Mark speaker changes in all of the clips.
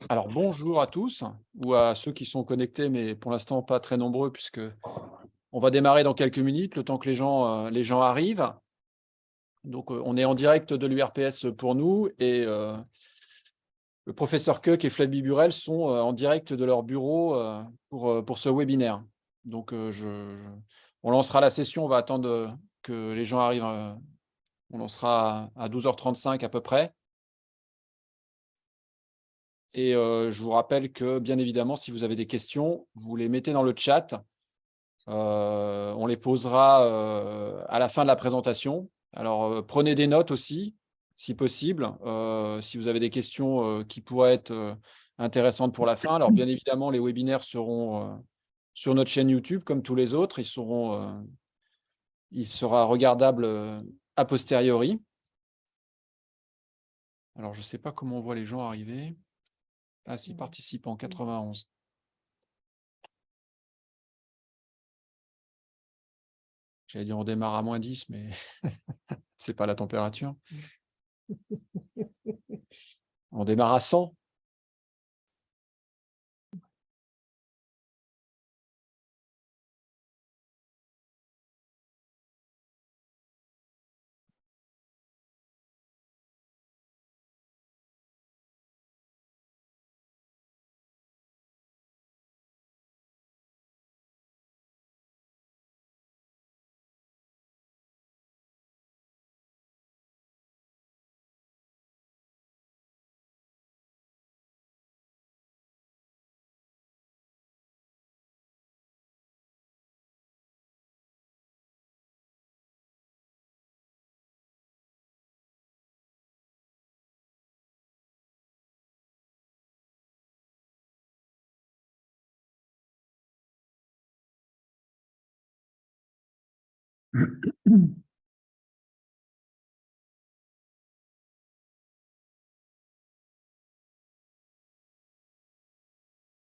Speaker 1: Alors bonjour à tous, ou à ceux qui sont connectés, mais pour l'instant pas très nombreux puisque on va démarrer dans quelques minutes, le temps que les gens arrivent. Donc on est en direct de l'URPS pour nous et le professeur Koch et Flavie Burel sont en direct de leur bureau pour ce webinaire. Donc on lancera la session, on va attendre que les gens arrivent, on lancera à 12h35 à peu près. Et je vous rappelle que, bien évidemment, si vous avez des questions, vous les mettez dans le chat. On les posera à la fin de la présentation. Alors, prenez des notes aussi, si possible, si vous avez des questions qui pourraient être intéressantes pour la fin. Alors, bien évidemment, les webinaires seront sur notre chaîne YouTube, comme tous les autres. Il sera regardable a posteriori. Alors, je ne sais pas comment on voit les gens arriver. Ah, si, participants, 91. J'allais dire on démarre à -10, mais c'est pas la température. On démarre à 100.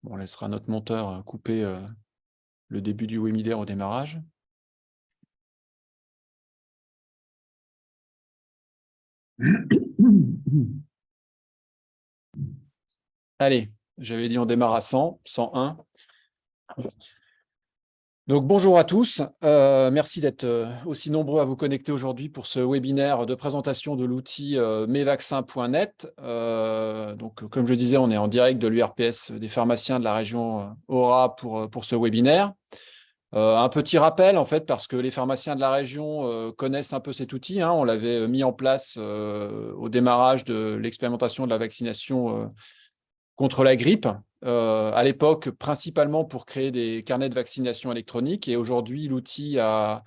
Speaker 1: On laissera notre monteur couper le début du webinaire au démarrage. Allez, j'avais dit on démarre à 100, 101. Donc bonjour à tous, merci d'être aussi nombreux à vous connecter aujourd'hui pour ce webinaire de présentation de l'outil mesvaccins.net. Donc comme je disais, on est en direct de l'URPS des pharmaciens de la région Aura pour ce webinaire. Un petit rappel en fait, parce que les pharmaciens de la région connaissent un peu cet outil, hein. On l'avait mis en place au démarrage de l'expérimentation de la vaccination contre la grippe, à l'époque principalement pour créer des carnets de vaccination électroniques. Et aujourd'hui, l'outil a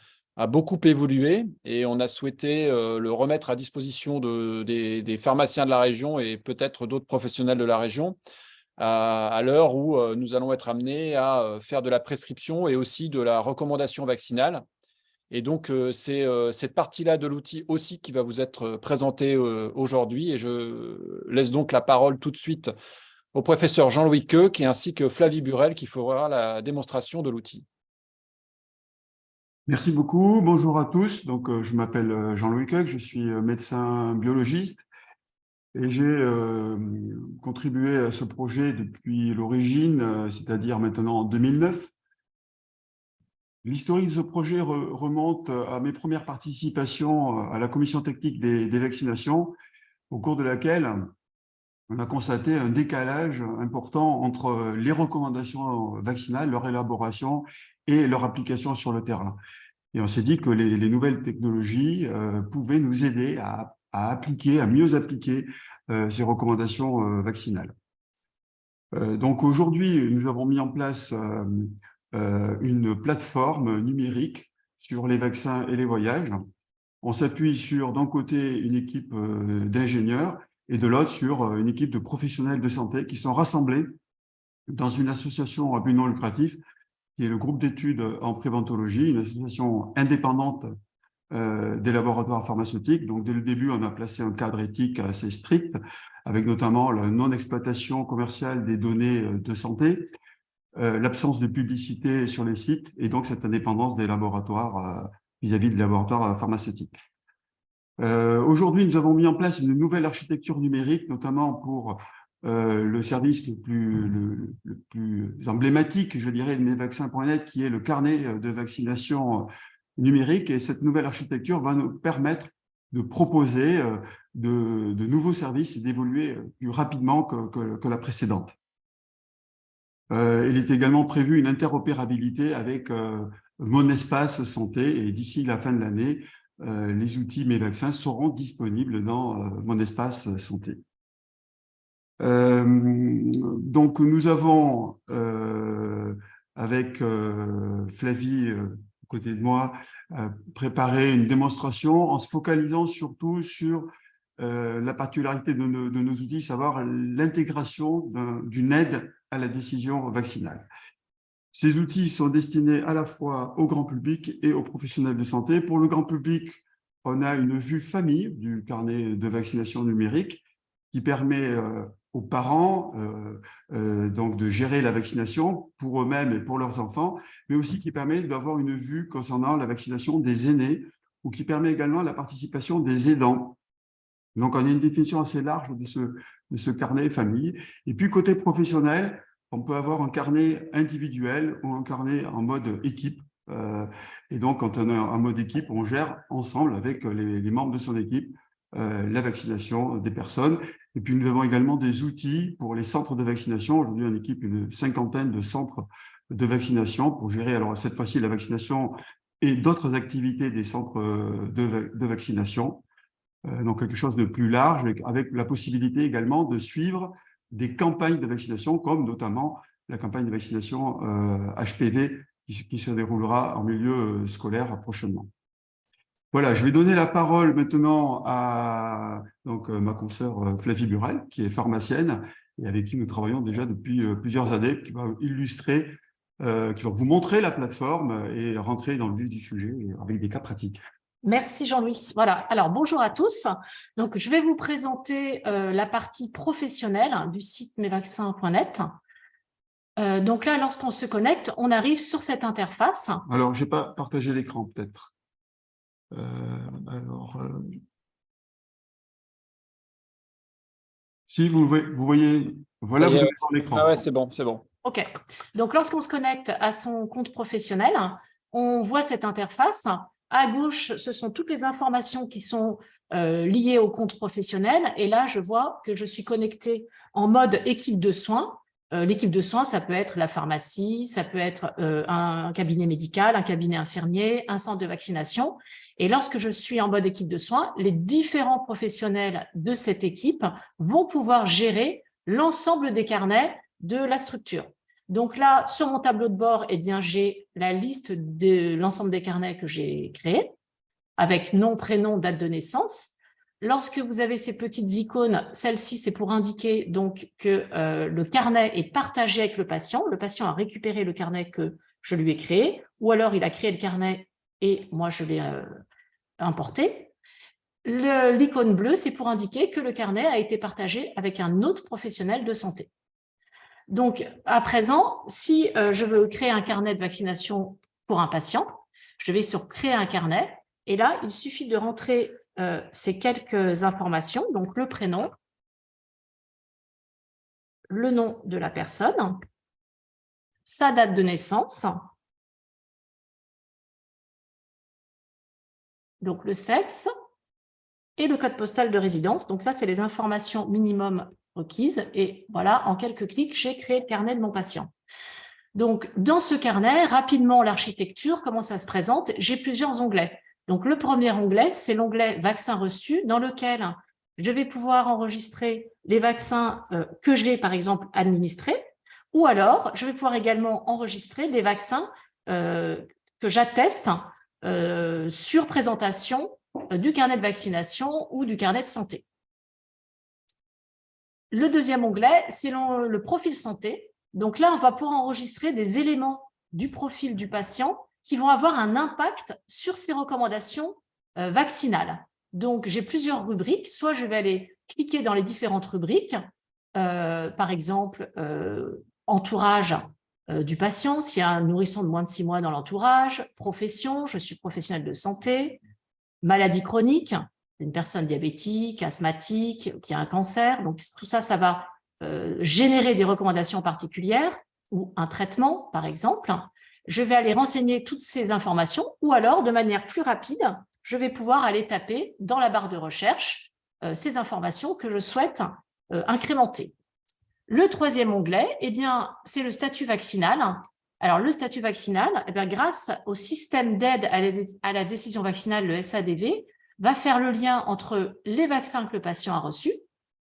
Speaker 1: beaucoup évolué et on a souhaité le remettre à disposition des pharmaciens de la région et peut-être d'autres professionnels de la région à l'heure où nous allons être amenés à faire de la prescription et aussi de la recommandation vaccinale. Et donc, c'est cette partie-là de l'outil aussi qui va vous être présentée aujourd'hui. Et je laisse donc la parole tout de suite au professeur Jean-Louis Koch et ainsi que Flavie Burel qui fera la démonstration de l'outil.
Speaker 2: Merci beaucoup. Bonjour à tous. Donc, je m'appelle Jean-Louis Koch, je suis médecin biologiste et j'ai contribué à ce projet depuis l'origine, c'est-à-dire maintenant en 2009. L'historique de ce projet remonte à mes premières participations à la commission technique des vaccinations, au cours de laquelle on a constaté un décalage important entre les recommandations vaccinales, leur élaboration et leur application sur le terrain. Et on s'est dit que les nouvelles technologies pouvaient nous aider à mieux appliquer ces recommandations vaccinales. Donc aujourd'hui, nous avons mis en place une plateforme numérique sur les vaccins et les voyages. On s'appuie sur, d'un côté, une équipe d'ingénieurs et de l'autre, sur une équipe de professionnels de santé qui sont rassemblés dans une association à but non lucratif qui est le groupe d'études en préventologie, une association indépendante des laboratoires pharmaceutiques. Donc, dès le début, on a placé un cadre éthique assez strict, avec notamment la non-exploitation commerciale des données de santé, l'absence de publicité sur les sites et donc cette indépendance des laboratoires vis-à-vis des laboratoires pharmaceutiques. Aujourd'hui, nous avons mis en place une nouvelle architecture numérique, notamment pour le service le plus emblématique, je dirais, de mesvaccins.net, qui est le carnet de vaccination numérique. Et cette nouvelle architecture va nous permettre de proposer de nouveaux services et d'évoluer plus rapidement que la précédente. Il est également prévu une interopérabilité avec Mon Espace Santé, et d'ici la fin de l'année, les outils Mes-Vaccins seront disponibles dans Mon Espace Santé. Donc, nous avons, avec Flavie, à côté de moi, préparé une démonstration en se focalisant surtout sur la particularité de nos outils, savoir l'intégration d'une aide à la décision vaccinale. Ces outils sont destinés à la fois au grand public et aux professionnels de santé. Pour le grand public, on a une vue famille du carnet de vaccination numérique qui permet aux parents donc de gérer la vaccination pour eux-mêmes et pour leurs enfants, mais aussi qui permet d'avoir une vue concernant la vaccination des aînés, ou qui permet également la participation des aidants. Donc, on a une définition assez large de ce carnet famille. Et puis, côté professionnel, on peut avoir un carnet individuel ou un carnet en mode équipe. Et donc, quand on est en mode équipe, on gère ensemble avec les membres de son équipe la vaccination des personnes. Et puis, nous avons également des outils pour les centres de vaccination. Aujourd'hui, on équipe une cinquantaine de centres de vaccination pour gérer, alors cette fois-ci, la vaccination et d'autres activités des centres de vaccination. Donc, quelque chose de plus large, avec la possibilité également de suivre des campagnes de vaccination, comme notamment la campagne de vaccination HPV qui se déroulera en milieu scolaire prochainement. Voilà, je vais donner la parole maintenant à ma consoeur Flavie Burel, qui est pharmacienne et avec qui nous travaillons déjà depuis plusieurs années, qui va illustrer, qui va vous montrer la plateforme et rentrer dans le vif du sujet avec des cas pratiques.
Speaker 3: Merci Jean-Louis. Voilà, alors bonjour à tous. Donc, je vais vous présenter la partie professionnelle du site mesvaccins.net. Donc là, lorsqu'on se connecte, on arrive sur cette interface.
Speaker 2: Alors, je n'ai pas partagé l'écran peut-être. Si vous voyez, voilà, vous avez l'écran.
Speaker 1: Ah ouais, c'est bon, c'est bon.
Speaker 3: OK. Donc, lorsqu'on se connecte à son compte professionnel, on voit cette interface. À gauche, ce sont toutes les informations qui sont liées au compte professionnel. Et là, je vois que je suis connectée en mode équipe de soins. L'équipe de soins, ça peut être la pharmacie, ça peut être un cabinet médical, un cabinet infirmier, un centre de vaccination. Et lorsque je suis en mode équipe de soins, les différents professionnels de cette équipe vont pouvoir gérer l'ensemble des carnets de la structure. Donc là, sur mon tableau de bord, eh bien, j'ai la liste de l'ensemble des carnets que j'ai créés, avec nom, prénom, date de naissance. Lorsque vous avez ces petites icônes, celle-ci, c'est pour indiquer donc que le carnet est partagé avec le patient. Le patient a récupéré le carnet que je lui ai créé, ou alors il a créé le carnet et moi, je l'ai importé. L'icône bleue, c'est pour indiquer que le carnet a été partagé avec un autre professionnel de santé. Donc, à présent, si je veux créer un carnet de vaccination pour un patient, je vais sur « Créer un carnet » et là, il suffit de rentrer ces quelques informations, donc le prénom, le nom de la personne, sa date de naissance, donc le sexe et le code postal de résidence. Donc ça, c'est les informations minimum requises. Et voilà, en quelques clics, j'ai créé le carnet de mon patient. Donc, dans ce carnet, rapidement, l'architecture, comment ça se présente? J'ai plusieurs onglets. Donc, le premier onglet, c'est l'onglet « Vaccins reçus » dans lequel je vais pouvoir enregistrer les vaccins que j'ai, par exemple, administrés. Ou alors, je vais pouvoir également enregistrer des vaccins que j'atteste sur présentation du carnet de vaccination ou du carnet de santé. Le deuxième onglet, c'est le profil santé. Donc là, on va pouvoir enregistrer des éléments du profil du patient qui vont avoir un impact sur ses recommandations vaccinales. Donc, j'ai plusieurs rubriques. Soit je vais aller cliquer dans les différentes rubriques, par exemple, entourage du patient, s'il y a un nourrisson de moins de 6 mois dans l'entourage, profession, je suis professionnel de santé, maladie chronique, une personne diabétique, asthmatique, qui a un cancer. Donc, tout ça, ça va générer des recommandations particulières ou un traitement, par exemple. Je vais aller renseigner toutes ces informations ou alors, de manière plus rapide, je vais pouvoir aller taper dans la barre de recherche ces informations que je souhaite incrémenter. Le troisième onglet, eh bien, c'est le statut vaccinal. Alors, le statut vaccinal, eh bien, grâce au système d'aide à la décision vaccinale, le SADV, va faire le lien entre les vaccins que le patient a reçus,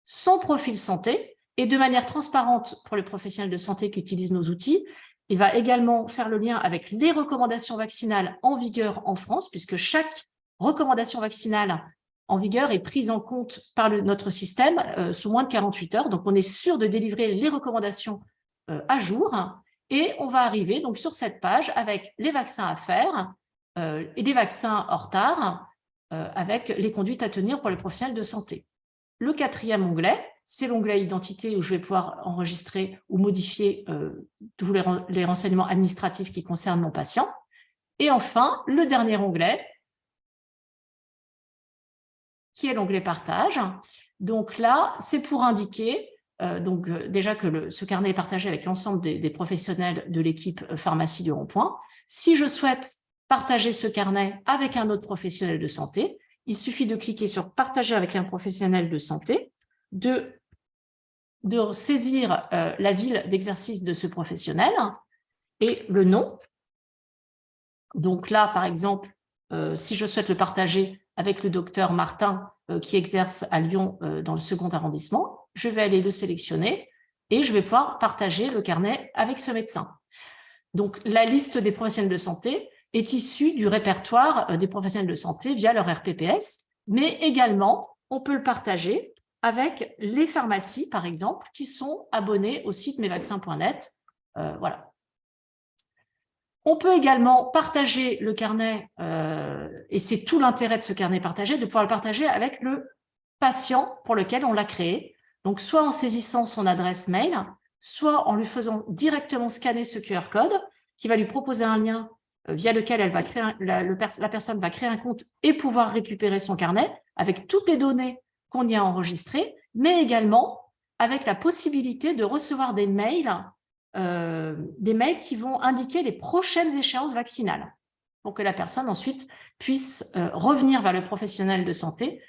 Speaker 3: son profil santé, et de manière transparente pour les professionnels de santé qui utilisent nos outils, il va également faire le lien avec les recommandations vaccinales en vigueur en France, puisque chaque recommandation vaccinale en vigueur est prise en compte par notre système sous moins de 48 heures. Donc, on est sûr de délivrer les recommandations à jour. Et on va arriver donc sur cette page avec les vaccins à faire et des vaccins en retard avec les conduites à tenir pour les professionnels de santé. Le quatrième onglet, c'est l'onglet identité où je vais pouvoir enregistrer ou modifier tous les renseignements administratifs qui concernent mon patient. Et enfin, le dernier onglet, qui est l'onglet partage. Donc là, c'est pour indiquer déjà que ce carnet est partagé avec l'ensemble des professionnels de l'équipe pharmacie du Rond-Point. Si je souhaite partager ce carnet avec un autre professionnel de santé, il suffit de cliquer sur « Partager avec un professionnel de santé », de saisir la ville d'exercice de ce professionnel et le nom. Donc là, par exemple, si je souhaite le partager avec le docteur Martin qui exerce à Lyon dans le 2e arrondissement, je vais aller le sélectionner et je vais pouvoir partager le carnet avec ce médecin. Donc, la liste des professionnels de santé est issue du répertoire des professionnels de santé via leur RPPS, mais également, on peut le partager avec les pharmacies, par exemple, qui sont abonnées au site mesvaccins.net. Voilà. On peut également partager le carnet, et c'est tout l'intérêt de ce carnet partagé, de pouvoir le partager avec le patient pour lequel on l'a créé. Donc, soit en saisissant son adresse mail, soit en lui faisant directement scanner ce QR code qui va lui proposer un lien via lequel elle va créer la personne va créer un compte et pouvoir récupérer son carnet avec toutes les données qu'on y a enregistrées, mais également avec la possibilité de recevoir des mails qui vont indiquer les prochaines échéances vaccinales pour que la personne ensuite puisse revenir vers le professionnel de santé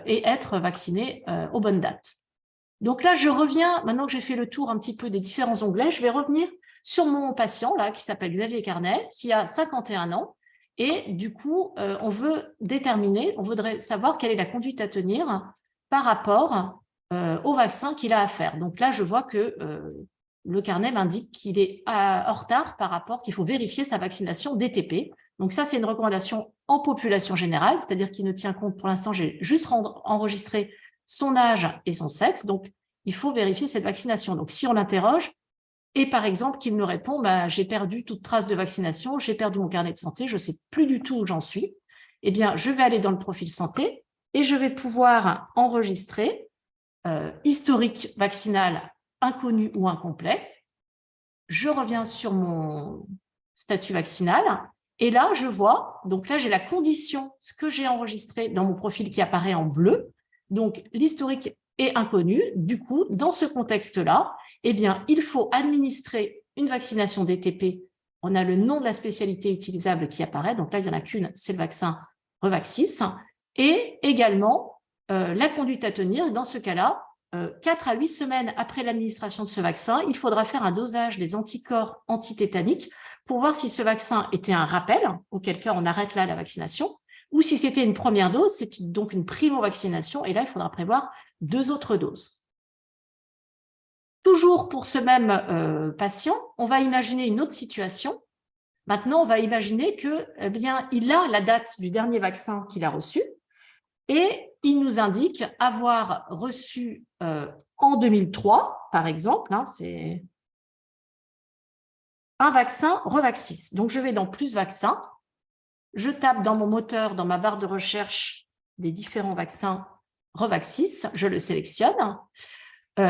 Speaker 3: et être vaccinée aux bonnes dates. Donc là, je reviens, maintenant que j'ai fait le tour un petit peu des différents onglets, je vais revenir sur mon patient là qui s'appelle Xavier Carnet, qui a 51 ans et du coup, on voudrait savoir quelle est la conduite à tenir par rapport au vaccin qu'il a à faire. Donc là, je vois que le carnet m'indique qu'il est en retard par rapport, qu'il faut vérifier sa vaccination DTP. Donc ça, c'est une recommandation en population générale, c'est-à-dire qu'il ne tient compte, pour l'instant, j'ai juste enregistré son âge et son sexe, donc il faut vérifier cette vaccination. Donc si on l'interroge, et par exemple qu'il nous répond, j'ai perdu toute trace de vaccination, j'ai perdu mon carnet de santé, je ne sais plus du tout où j'en suis, eh bien je vais aller dans le profil santé et je vais pouvoir enregistrer historique vaccinal inconnu ou incomplet. Je reviens sur mon statut vaccinal et là, je vois, donc là, j'ai la condition, ce que j'ai enregistré dans mon profil qui apparaît en bleu. Donc, l'historique est inconnu. Du coup, dans ce contexte-là, eh bien, il faut administrer une vaccination DTP. On a le nom de la spécialité utilisable qui apparaît. Donc là, il n'y en a qu'une, c'est le vaccin Revaxis. Et également, la conduite à tenir. Dans ce cas-là, 4 à 8 semaines après l'administration de ce vaccin, il faudra faire un dosage des anticorps antitétaniques pour voir si ce vaccin était un rappel, auquel cas on arrête là la vaccination, ou si c'était une première dose, c'est donc une primo-vaccination, et là, il faudra prévoir 2 autres doses. Toujours pour ce même patient, on va imaginer une autre situation. Maintenant, on va imaginer que, eh bien, il a la date du dernier vaccin qu'il a reçu, et il nous indique avoir reçu en 2003, par exemple, c'est un vaccin Revaxis. Donc, je vais dans « Plus vaccins », je tape dans mon moteur, dans ma barre de recherche des différents vaccins Revaxis, je le sélectionne.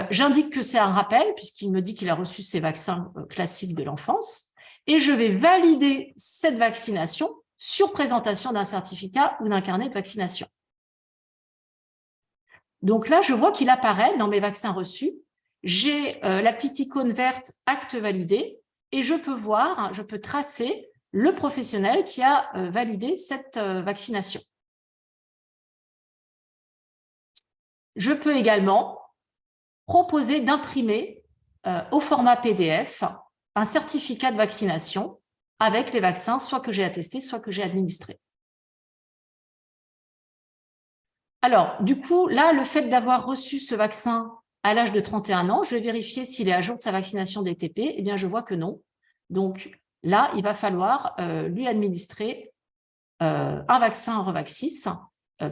Speaker 3: J'indique que c'est un rappel, puisqu'il me dit qu'il a reçu ces vaccins classiques de l'enfance, et je vais valider cette vaccination sur présentation d'un certificat ou d'un carnet de vaccination. Donc là, je vois qu'il apparaît dans mes vaccins reçus, j'ai la petite icône verte « Acte validé » et je peux voir, je peux tracer le professionnel qui a validé cette vaccination. Je peux également proposer d'imprimer au format PDF un certificat de vaccination avec les vaccins, soit que j'ai attestés, soit que j'ai administrés. Alors, du coup, là, le fait d'avoir reçu ce vaccin à l'âge de 31 ans, je vais vérifier s'il est à jour de sa vaccination DTP. Eh bien, je vois que non. Donc, là, il va falloir lui administrer un vaccin Revaxis,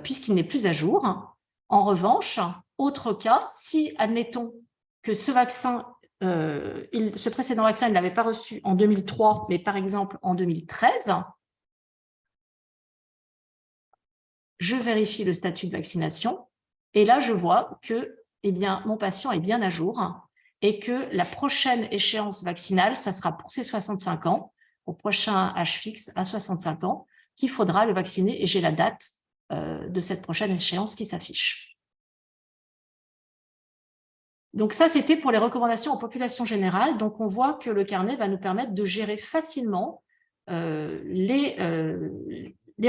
Speaker 3: puisqu'il n'est plus à jour. En revanche, autre cas, si, admettons, que ce vaccin, ce précédent vaccin, il ne l'avait pas reçu en 2003, mais par exemple en 2013, je vérifie le statut de vaccination et là, je vois que mon patient est bien à jour et que la prochaine échéance vaccinale, ça sera pour ses 65 ans, au prochain âge fixe à 65 ans, qu'il faudra le vacciner et j'ai la date de cette prochaine échéance qui s'affiche. Donc ça, c'était pour les recommandations en population générale. Donc on voit que le carnet va nous permettre de gérer facilement les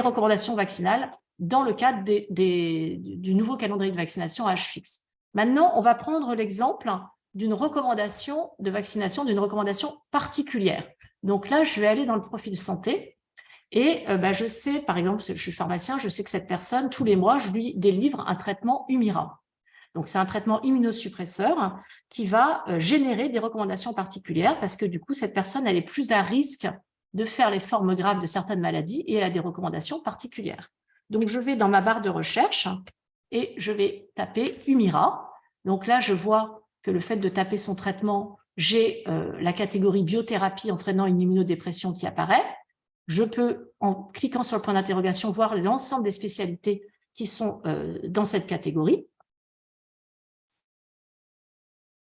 Speaker 3: recommandations vaccinales dans le cadre du nouveau calendrier de vaccination à âge fixe. Maintenant, on va prendre l'exemple d'une recommandation de vaccination, d'une recommandation particulière. Donc là, je vais aller dans le profil santé et je sais, par exemple, je suis pharmacien, je sais que cette personne, tous les mois, je lui délivre un traitement Humira. Donc, c'est un traitement immunosuppresseur qui va générer des recommandations particulières parce que du coup, cette personne, elle est plus à risque de faire les formes graves de certaines maladies et elle a des recommandations particulières. Donc, je vais dans ma barre de recherche et je vais taper Humira. Donc là, je vois que le fait de taper son traitement, j'ai la catégorie biothérapie entraînant une immunodépression qui apparaît. Je peux, en cliquant sur le point d'interrogation, voir l'ensemble des spécialités qui sont dans cette catégorie.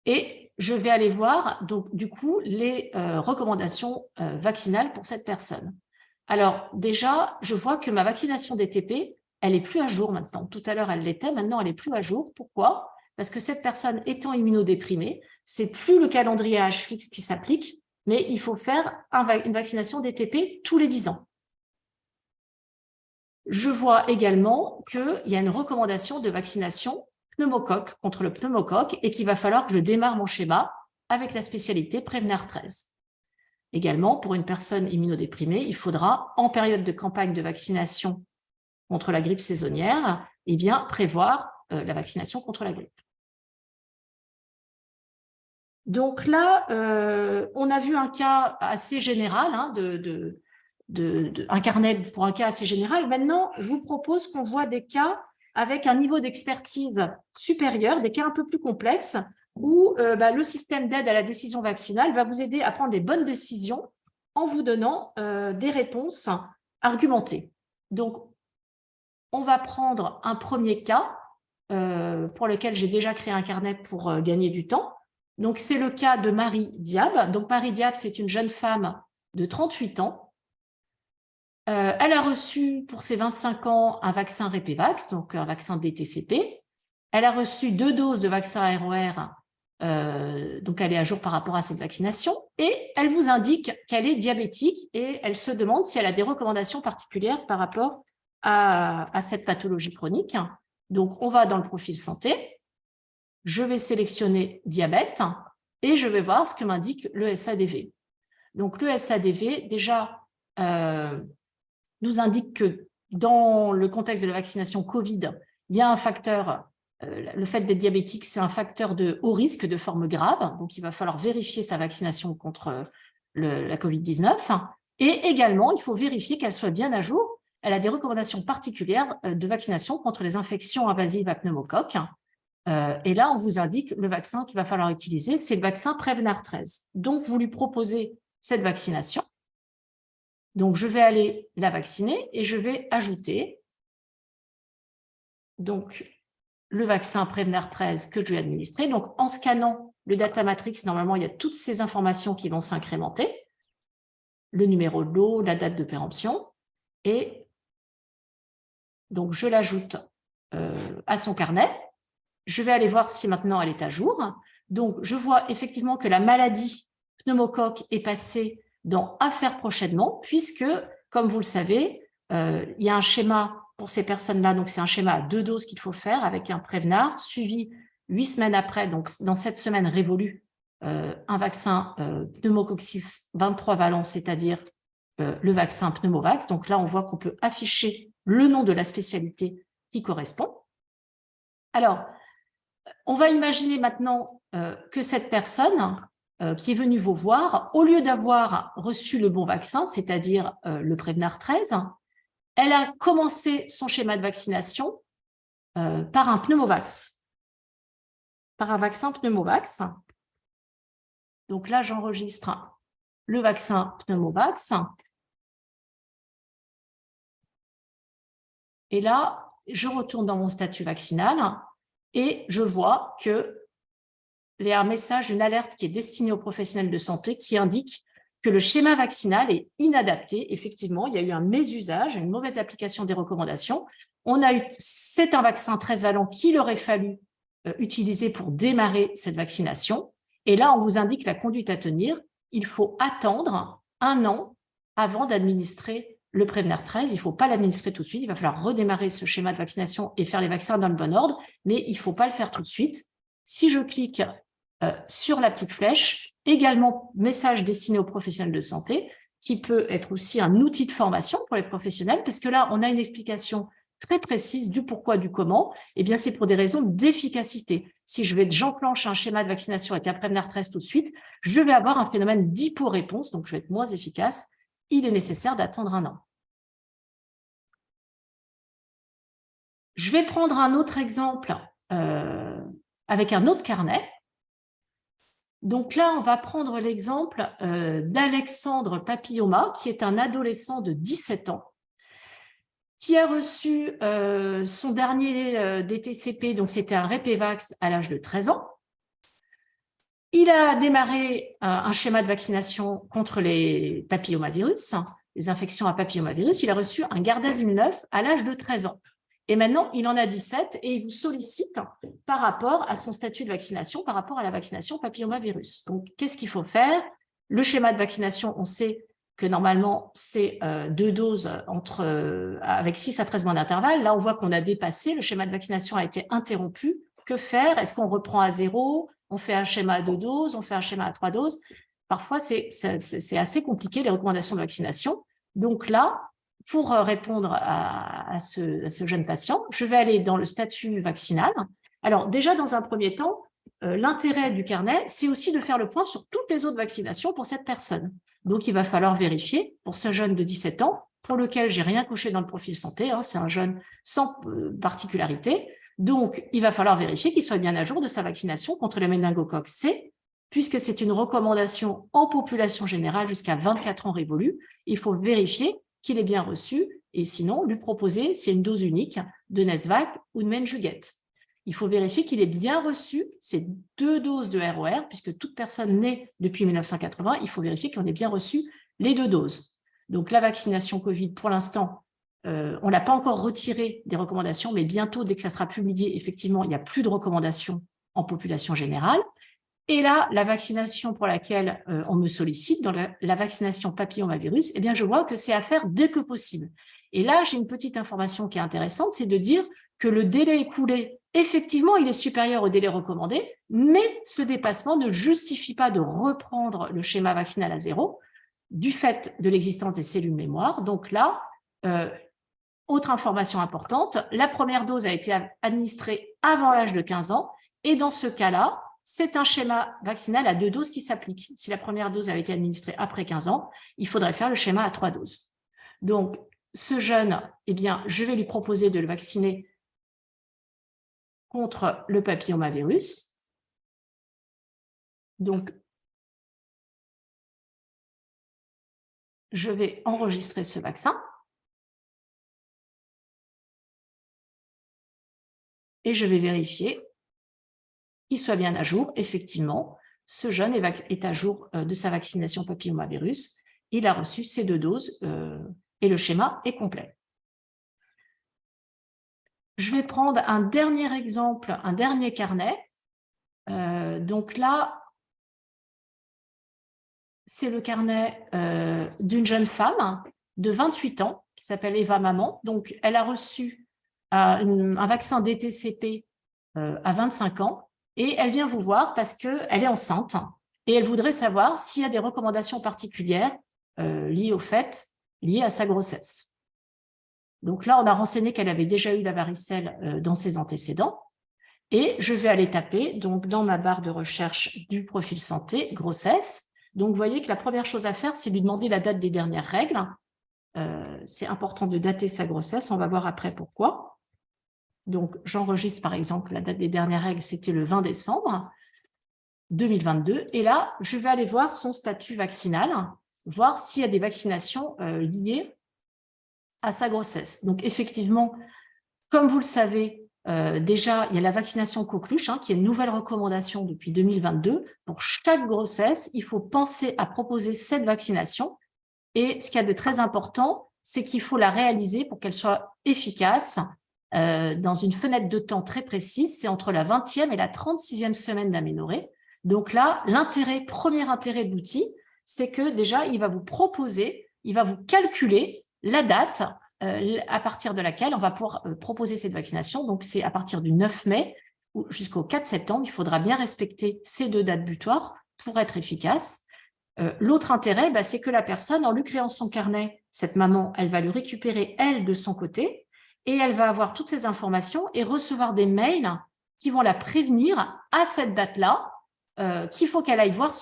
Speaker 3: Et je vais aller voir, donc, du coup, les recommandations vaccinales pour cette personne. Alors, déjà, je vois que ma vaccination DTP, elle n'est plus à jour maintenant. Tout à l'heure, elle l'était, maintenant, elle n'est plus à jour. Pourquoi? Parce que cette personne étant immunodéprimée, c'est plus le calendrier à âge fixe qui s'applique, mais il faut faire une vaccination DTP tous les 10 ans. Je vois également qu'il y a une recommandation de vaccination pneumocoque contre le pneumocoque et qu'il va falloir que je démarre mon schéma avec la spécialité Prévenir 13. Également, pour une personne immunodéprimée, il faudra, en période de campagne de vaccination contre la grippe saisonnière, prévoir la vaccination contre la grippe. Donc là, on a vu un cas assez général, un carnet pour un cas assez général. Maintenant, je vous propose qu'on voit des cas avec un niveau d'expertise supérieur, des cas un peu plus complexes, où le système d'aide à la décision vaccinale va vous aider à prendre les bonnes décisions en vous donnant des réponses argumentées. Donc, on va prendre un premier cas pour lequel j'ai déjà créé un carnet pour gagner du temps. Donc, c'est le cas de Marie Diab. Donc, Marie Diab, c'est une jeune femme de 38 ans. Elle a reçu pour ses 25 ans un vaccin Repevax, donc un vaccin DTCP. Elle a reçu 2 doses de vaccin ROR, donc elle est à jour par rapport à cette vaccination. Et elle vous indique qu'elle est diabétique et elle se demande si elle a des recommandations particulières par rapport à cette pathologie chronique. Donc, on va dans le profil santé. Je vais sélectionner diabète et je vais voir ce que m'indique le SADV. Donc, le SADV, déjà, nous indique que dans le contexte de la vaccination Covid, il y a un facteur, le fait d'être diabétique, c'est un facteur de haut risque de forme grave, donc il va falloir vérifier sa vaccination contre la Covid-19. Et également, il faut vérifier qu'elle soit bien à jour. Elle a des recommandations particulières de vaccination contre les infections invasives à pneumocoque. Et là, on vous indique le vaccin qu'il va falloir utiliser, c'est le vaccin Prévenir 13. Donc, vous lui proposez cette vaccination. Donc, je vais aller la vacciner et je vais ajouter donc, le vaccin Prévenir 13 que je vais administrer. Donc, en scannant le data matrix, normalement, il y a toutes ces informations qui vont s'incrémenter. Le numéro de lot, la date de péremption. Et donc, je l'ajoute à son carnet. Je vais aller voir si maintenant elle est à jour. Donc, je vois effectivement que la maladie pneumocoque est passée dans « à faire prochainement » puisque, comme vous le savez, il y a un schéma pour ces personnes-là. Donc, c'est un schéma à 2 doses qu'il faut faire avec un Prévenard suivi 8 semaines après. Donc, dans cette semaine révolue, un vaccin pneumococcis 23 valent, c'est-à-dire le vaccin Pneumovax. Donc là, on voit qu'on peut afficher le nom de la spécialité qui correspond. Alors, on va imaginer maintenant que cette personne qui est venue vous voir, au lieu d'avoir reçu le bon vaccin, c'est-à-dire le Prévenard 13, elle a commencé son schéma de vaccination par un Pneumovax, par un vaccin Pneumovax. Donc là, j'enregistre le vaccin Pneumovax. Et là, je retourne dans mon statut vaccinal et je vois qu'il y a un message, une alerte qui est destinée aux professionnels de santé qui indique que le schéma vaccinal est inadapté. Effectivement, il y a eu un mésusage, une mauvaise application des recommandations. C'est un vaccin 13 valent qu'il aurait fallu utiliser pour démarrer cette vaccination. Et là, on vous indique la conduite à tenir. Il faut attendre 1 an avant d'administrer le Prévenard 13. Il ne faut pas l'administrer tout de suite. Il va falloir redémarrer ce schéma de vaccination et faire les vaccins dans le bon ordre, mais il ne faut pas le faire tout de suite. Si je clique sur la petite flèche, également message destiné aux professionnels de santé, qui peut être aussi un outil de formation pour les professionnels, parce que là, on a une explication très précise du pourquoi, du comment. Eh bien, c'est pour des raisons d'efficacité. Si j'enclenche un schéma de vaccination avec un Prévenard 13 tout de suite, je vais avoir un phénomène d'hypo-réponse, donc je vais être moins efficace. Il est nécessaire d'attendre 1 an. Je vais prendre un autre exemple avec un autre carnet. Donc là, on va prendre l'exemple d'Alexandre Papilloma, qui est un adolescent de 17 ans, qui a reçu son dernier DTCP, donc c'était un Repevax à l'âge de 13 ans. Il a démarré un schéma de vaccination contre les papillomavirus, les infections à papillomavirus. Il a reçu un Gardasil 9 à l'âge de 13 ans. Et maintenant, il en a 17 et il vous sollicite par rapport à son statut de vaccination, par rapport à la vaccination papillomavirus. Donc, qu'est-ce qu'il faut faire? Le schéma de vaccination, on sait que normalement, c'est 2 doses avec 6 à 13 mois d'intervalle. Là, on voit qu'on a dépassé. Le schéma de vaccination a été interrompu. Que faire? Est-ce qu'on reprend à 0? On fait un schéma à 2 doses? On fait un schéma à 3 doses? Parfois, c'est assez compliqué, les recommandations de vaccination. Donc là, pour répondre à ce jeune patient, je vais aller dans le statut vaccinal. Alors déjà, dans un premier temps, l'intérêt du carnet, c'est aussi de faire le point sur toutes les autres vaccinations pour cette personne. Donc, il va falloir vérifier pour ce jeune de 17 ans, pour lequel j'ai rien coché dans le profil santé, c'est un jeune sans particularité. Donc, il va falloir vérifier qu'il soit bien à jour de sa vaccination contre le méningocoque C, puisque c'est une recommandation en population générale jusqu'à 24 ans révolus. Il faut vérifier qu'il est bien reçu, et sinon, lui proposer, c'est une dose unique de Nesvac ou de Menjuget. Il faut vérifier qu'il est bien reçu ces 2 doses de ROR, puisque toute personne née depuis 1980, il faut vérifier qu'on ait bien reçu les 2 doses. Donc, la vaccination Covid, pour l'instant, on ne l'a pas encore retirée des recommandations, mais bientôt, dès que ça sera publié, effectivement, il n'y a plus de recommandations en population générale. Et là, la vaccination pour laquelle on me sollicite, dans la vaccination papillomavirus, eh bien, je vois que c'est à faire dès que possible. Et là, j'ai une petite information qui est intéressante, c'est de dire que le délai écoulé, effectivement, il est supérieur au délai recommandé, mais ce dépassement ne justifie pas de reprendre le schéma vaccinal à 0 du fait de l'existence des cellules mémoire. Donc là, autre information importante, la première dose a été administrée avant l'âge de 15 ans, et dans ce cas-là, c'est un schéma vaccinal à 2 doses qui s'applique. Si la première dose avait été administrée après 15 ans, il faudrait faire le schéma à 3 doses. Donc, ce jeune, eh bien, je vais lui proposer de le vacciner contre le papillomavirus. Donc, je vais enregistrer ce vaccin. Et je vais vérifier qu'il soit bien à jour. Effectivement, ce jeune est à jour de sa vaccination papillomavirus. Il a reçu ces 2 doses et le schéma est complet. Je vais prendre un dernier exemple, un dernier carnet Donc là, c'est le carnet d'une jeune femme de 28 ans qui s'appelle Eva Maman. Donc, elle a reçu un vaccin DTCP à 25 ans et elle vient vous voir parce qu'elle est enceinte et elle voudrait savoir s'il y a des recommandations particulières liées liées à sa grossesse. Donc là, on a renseigné qu'elle avait déjà eu la varicelle dans ses antécédents. Et je vais aller taper donc, dans ma barre de recherche du profil santé, grossesse. Donc, vous voyez que la première chose à faire, c'est lui demander la date des dernières règles. C'est important de dater sa grossesse. On va voir après pourquoi. Donc, j'enregistre par exemple la date des dernières règles, c'était le 20 décembre 2022. Et là, je vais aller voir son statut vaccinal, voir s'il y a des vaccinations liées à sa grossesse. Donc, effectivement, comme vous le savez, déjà, il y a la vaccination coqueluche, qui est une nouvelle recommandation depuis 2022. Pour chaque grossesse, il faut penser à proposer cette vaccination. Et ce qu'il y a de très important, c'est qu'il faut la réaliser pour qu'elle soit efficace dans une fenêtre de temps très précise. C'est entre la 20e et la 36e semaine d'aménorrhée. Donc là, premier intérêt de l'outil, c'est que déjà, il va vous proposer, il va vous calculer la date à partir de laquelle on va pouvoir proposer cette vaccination. Donc, c'est à partir du 9 mai jusqu'au 4 septembre. Il faudra bien respecter ces 2 dates butoirs pour être efficace. L'autre intérêt, c'est que la personne, en lui créant son carnet, cette maman, elle va le récupérer, elle, de son côté, et elle va avoir toutes ces informations et recevoir des mails qui vont la prévenir à cette date-là qu'il faut qu'elle aille voir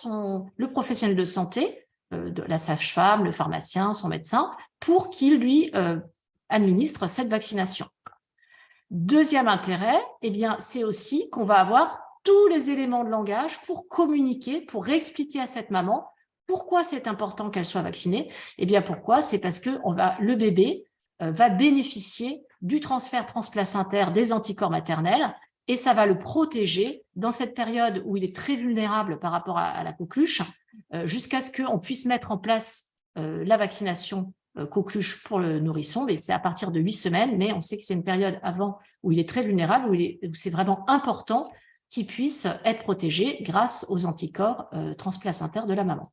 Speaker 3: le professionnel de santé, la sage-femme, le pharmacien, son médecin, pour qu'il lui administre cette vaccination. Deuxième intérêt, c'est aussi qu'on va avoir tous les éléments de langage pour communiquer, pour réexpliquer à cette maman pourquoi c'est important qu'elle soit vaccinée. Pourquoi? C'est parce que le bébé va bénéficier du transfert transplacentaire des anticorps maternels et ça va le protéger dans cette période où il est très vulnérable par rapport à la coqueluche, jusqu'à ce qu'on puisse mettre en place la vaccination coqueluche pour le nourrisson. Mais c'est à partir de 8 semaines, mais on sait que c'est une période avant où il est très vulnérable, où c'est vraiment important qu'il puisse être protégé grâce aux anticorps transplacentaires de la maman.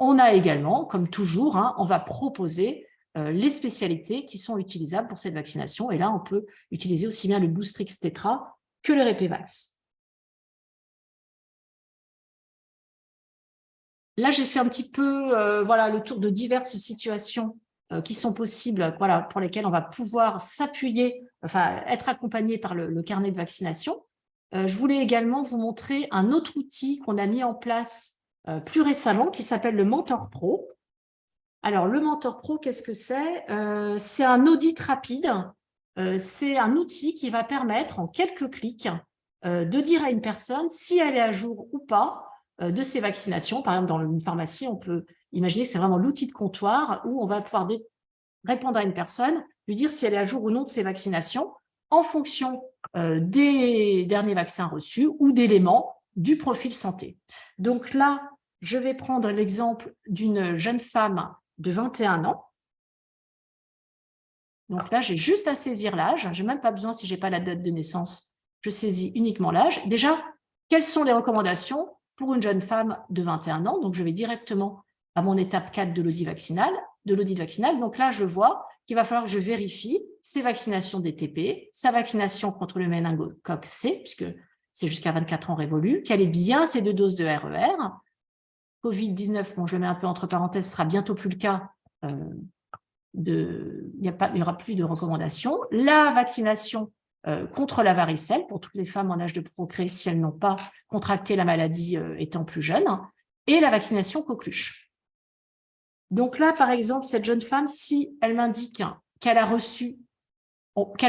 Speaker 3: On a également, comme toujours, on va proposer les spécialités qui sont utilisables pour cette vaccination. Et là, on peut utiliser aussi bien le Boostrix Tetra que le Repevax. Là, j'ai fait un petit peu le tour de diverses situations qui sont possibles, pour lesquelles on va pouvoir s'appuyer, être accompagné par le carnet de vaccination. Je voulais également vous montrer un autre outil qu'on a mis en place plus récemment, qui s'appelle le Mentor Pro. Alors, le Mentor Pro, qu'est-ce que c'est? C'est un audit rapide. C'est un outil qui va permettre, en quelques clics, de dire à une personne si elle est à jour ou pas de ses vaccinations. Par exemple, dans une pharmacie, on peut imaginer que c'est vraiment l'outil de comptoir où on va pouvoir répondre à une personne, lui dire si elle est à jour ou non de ses vaccinations en fonction des derniers vaccins reçus ou d'éléments du profil santé. Donc là, je vais prendre l'exemple d'une jeune femme de 21 ans. Donc là, j'ai juste à saisir l'âge. Je n'ai même pas besoin, si je n'ai pas la date de naissance, je saisis uniquement l'âge. Déjà, quelles sont les recommandations pour une jeune femme de 21 ans? Donc, je vais directement à mon étape 4 de l'audit vaccinal. Donc là, je vois qu'il va falloir que je vérifie ses vaccinations DTP, sa vaccination contre le méningocoque C, puisque c'est jusqu'à 24 ans révolu, qu'elle ait bien ces 2 doses de RER. Covid-19, bon, je le mets un peu entre parenthèses, ce sera bientôt plus le cas. Il n'y aura plus de recommandations. La vaccination contre la varicelle pour toutes les femmes en âge de procréer si elles n'ont pas contracté la maladie étant plus jeunes, et la vaccination coqueluche. Donc là, par exemple, cette jeune femme, si elle m'indique qu'elle a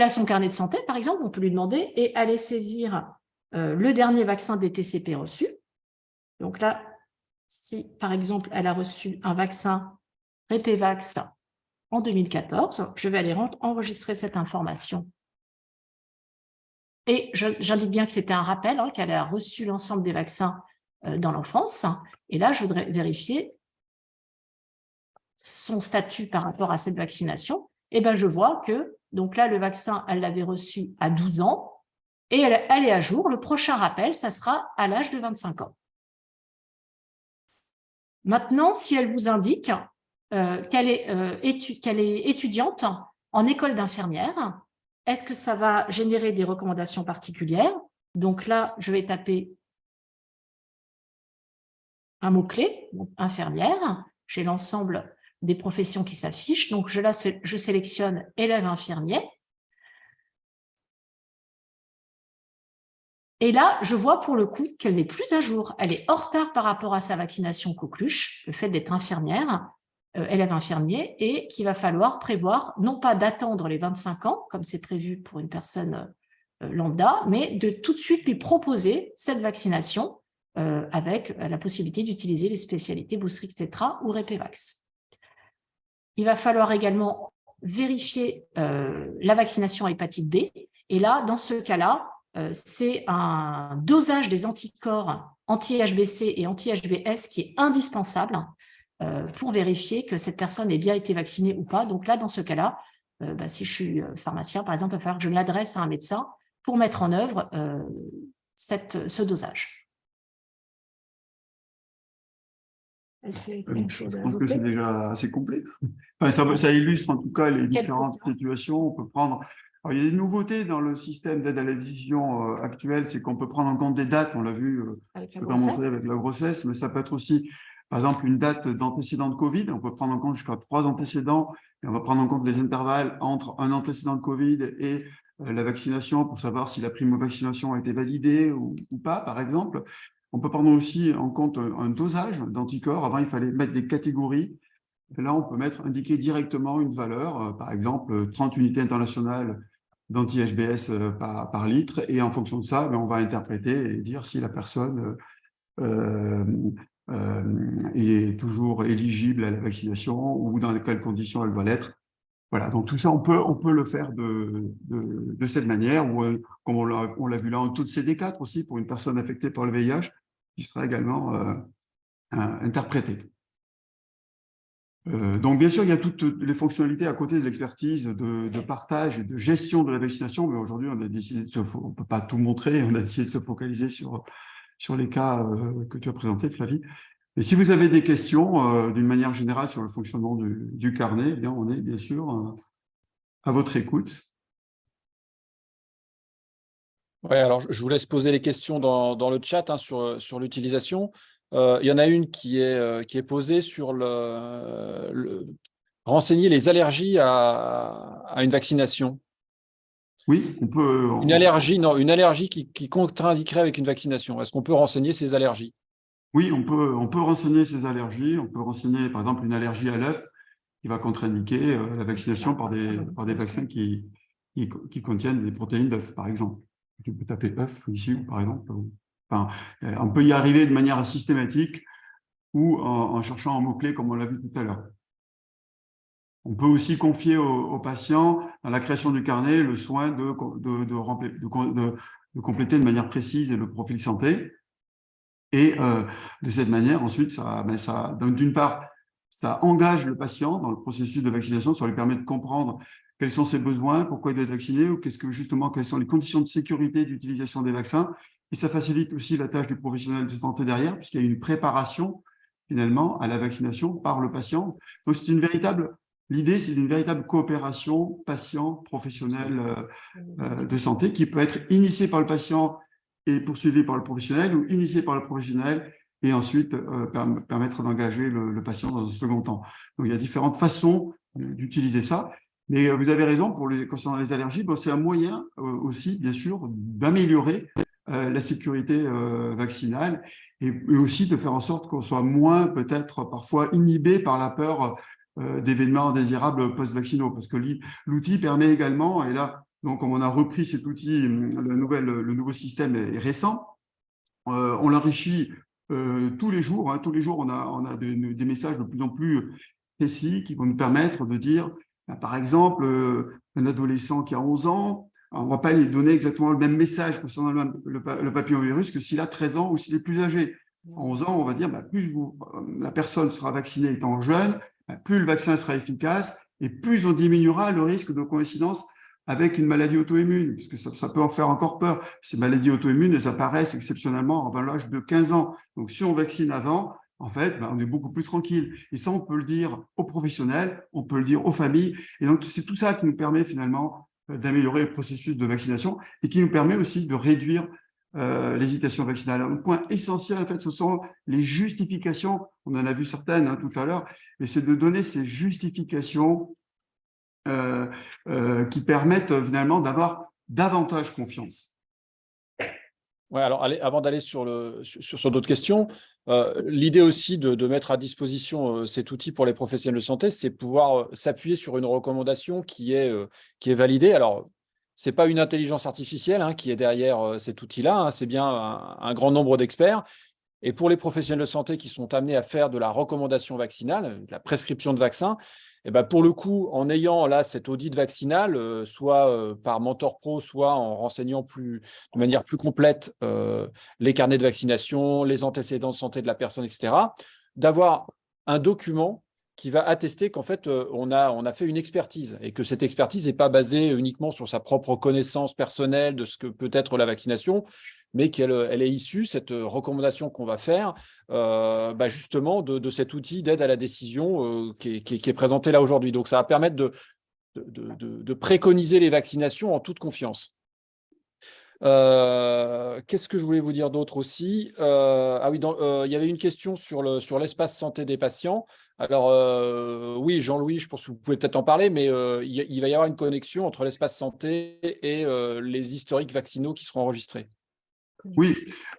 Speaker 3: son carnet de santé, par exemple, on peut lui demander et aller saisir le dernier vaccin des TCP reçu. Donc là, si par exemple, elle a reçu un vaccin Repevax en 2014, je vais aller enregistrer cette information. Et j'indique bien que c'était un rappel, qu'elle a reçu l'ensemble des vaccins dans l'enfance. Et là, je voudrais vérifier son statut par rapport à cette vaccination. Et bien, je vois que, donc là, le vaccin, elle l'avait reçu à 12 ans. et elle est à jour. Le prochain rappel, ça sera à l'âge de 25 ans. Maintenant, si elle vous indique qu'elle est étudiante en école d'infirmière, est-ce que ça va générer des recommandations particulières? Donc là, je vais taper un mot-clé, infirmière. J'ai l'ensemble des professions qui s'affichent. Donc, je sélectionne élève infirmier. Et là, je vois pour le coup qu'elle n'est plus à jour. Elle est en retard par rapport à sa vaccination coqueluche, le fait d'être infirmière, élève infirmier, et qu'il va falloir prévoir, non pas d'attendre les 25 ans, comme c'est prévu pour une personne lambda, mais de tout de suite lui proposer cette vaccination avec la possibilité d'utiliser les spécialités Boostrix Tetra ou Repevax. Il va falloir également vérifier la vaccination à hépatite B. Et là, dans ce cas-là, c'est un dosage des anticorps anti-HBC et anti-HBS qui est indispensable pour vérifier que cette personne ait bien été vaccinée ou pas. Donc là, dans ce cas-là, si je suis pharmacien, par exemple, il va falloir que je l'adresse à un médecin pour mettre en œuvre ce dosage. Est-ce qu'il y a quelque chose à
Speaker 2: Je pense que
Speaker 3: ajouter?
Speaker 2: c'est déjà assez complet. Enfin, ça illustre en tout cas les différentes situations. On peut prendre. Alors, il y a des nouveautés dans le système d'aide à la décision actuel, c'est qu'on peut prendre en compte des dates, on l'a vu avec la grossesse, mais ça peut être aussi, par exemple, une date d'antécédent de Covid. On peut prendre en compte jusqu'à 3 antécédents, et on va prendre en compte les intervalles entre un antécédent de Covid et la vaccination pour savoir si la primo-vaccination a été validée ou pas, par exemple. On peut prendre aussi en compte un dosage d'anticorps. Avant, il fallait mettre des catégories. Et là, on peut indiquer directement une valeur, par exemple 30 unités internationales d'anti-HBS par litre. Et en fonction de ça, on va interpréter et dire si la personne est toujours éligible à la vaccination ou dans quelles conditions elle doit l'être. Voilà, donc tout ça, on peut le faire de cette manière, ou comme on l'a vu là, en taux de CD4 aussi, pour une personne affectée par le VIH, qui sera également interprété. Donc, bien sûr, il y a toutes les fonctionnalités à côté de l'expertise de partage et de gestion de la vaccination, mais aujourd'hui, on a décidé on ne peut pas tout montrer, on a décidé de se focaliser sur les cas que tu as présentés, Flavie. Et si vous avez des questions d'une manière générale sur le fonctionnement du carnet, eh bien, on est bien sûr à votre écoute.
Speaker 1: Oui, alors je vous laisse poser les questions dans le chat sur l'utilisation. Il y en a une qui est posée sur renseigner les allergies à une vaccination.
Speaker 2: Oui, on peut.
Speaker 1: Une allergie qui contre-indiquerait avec une vaccination. Est-ce qu'on peut renseigner ces allergies?
Speaker 2: Oui, on peut renseigner ces allergies. On peut renseigner, par exemple, une allergie à l'œuf qui va contre-indiquer la vaccination par des vaccins qui contiennent des protéines d'œuf, par exemple. Tu peux taper œuf ici, par exemple. Enfin, on peut y arriver de manière systématique ou en cherchant un mot-clé, comme on l'a vu tout à l'heure. On peut aussi confier aux patients, dans la création du carnet, le soin de compléter de manière précise le profil santé. Et de cette manière, ensuite, d'une part, ça engage le patient dans le processus de vaccination, ça lui permet de comprendre quels sont ses besoins, pourquoi il doit être vacciné, ou quelles sont les conditions de sécurité d'utilisation des vaccins. Et ça facilite aussi la tâche du professionnel de santé derrière, puisqu'il y a une préparation, finalement, à la vaccination par le patient. Donc, l'idée, c'est une véritable coopération patient-professionnel de santé qui peut être initiée par le patient et poursuivie par le professionnel, ou initiée par le professionnel et ensuite permettre d'engager le patient dans un second temps. Donc, il y a différentes façons d'utiliser ça. Mais vous avez raison, concernant les allergies, c'est un moyen aussi, bien sûr, d'améliorer la sécurité vaccinale et aussi de faire en sorte qu'on soit moins, peut-être, parfois inhibé par la peur d'événements indésirables post-vaccinaux. Parce que l'outil permet également, et là, donc, comme on a repris cet outil, le nouveau système est récent, on l'enrichit tous les jours. Tous les jours, on a des messages de plus en plus précis qui vont nous permettre de dire, par exemple, un adolescent qui a 11 ans, on ne va pas lui donner exactement le même message concernant le papillomavirus que s'il a 13 ans ou s'il est plus âgé. À 11 ans, on va dire, plus la personne sera vaccinée étant jeune, plus le vaccin sera efficace et plus on diminuera le risque de coïncidence avec une maladie auto-immune, puisque ça peut en faire encore peur. Ces maladies auto-immunes, elles apparaissent exceptionnellement avant l'âge de 15 ans. Donc, si on vaccine avant, en fait, on est beaucoup plus tranquille. Et ça, on peut le dire aux professionnels, on peut le dire aux familles. Et donc, c'est tout ça qui nous permet finalement d'améliorer le processus de vaccination et qui nous permet aussi de réduire l'hésitation vaccinale. Un point essentiel, en fait, ce sont les justifications. On en a vu certaines tout à l'heure, et c'est de donner ces justifications qui permettent finalement d'avoir davantage confiance.
Speaker 1: Ouais, alors avant d'aller sur d'autres questions, l'idée aussi de mettre à disposition cet outil pour les professionnels de santé, c'est pouvoir s'appuyer sur une recommandation qui est validée. Alors, ce n'est pas une intelligence artificielle qui est derrière cet outil-là, c'est bien un grand nombre d'experts. Et pour les professionnels de santé qui sont amenés à faire de la recommandation vaccinale, de la prescription de vaccins, et ben pour le coup, en ayant là cet audit vaccinal, soit par Mentor Pro, soit en renseignant de manière plus complète les carnets de vaccination, les antécédents de santé de la personne, etc., d'avoir un document qui va attester qu'en fait, on a fait une expertise et que cette expertise n'est pas basée uniquement sur sa propre connaissance personnelle de ce que peut être la vaccination, mais qu'elle est issue, cette recommandation qu'on va faire, justement de cet outil d'aide à la décision qui est présenté là aujourd'hui. Donc, ça va permettre de préconiser les vaccinations en toute confiance. Qu'est-ce que je voulais vous dire d'autre aussi? Oui, il y avait une question sur l'espace santé des patients. Alors, oui, Jean-Louis, je pense que vous pouvez peut-être en parler, mais il va y avoir une connexion entre l'espace santé et les historiques vaccinaux qui seront enregistrés.
Speaker 2: Oui,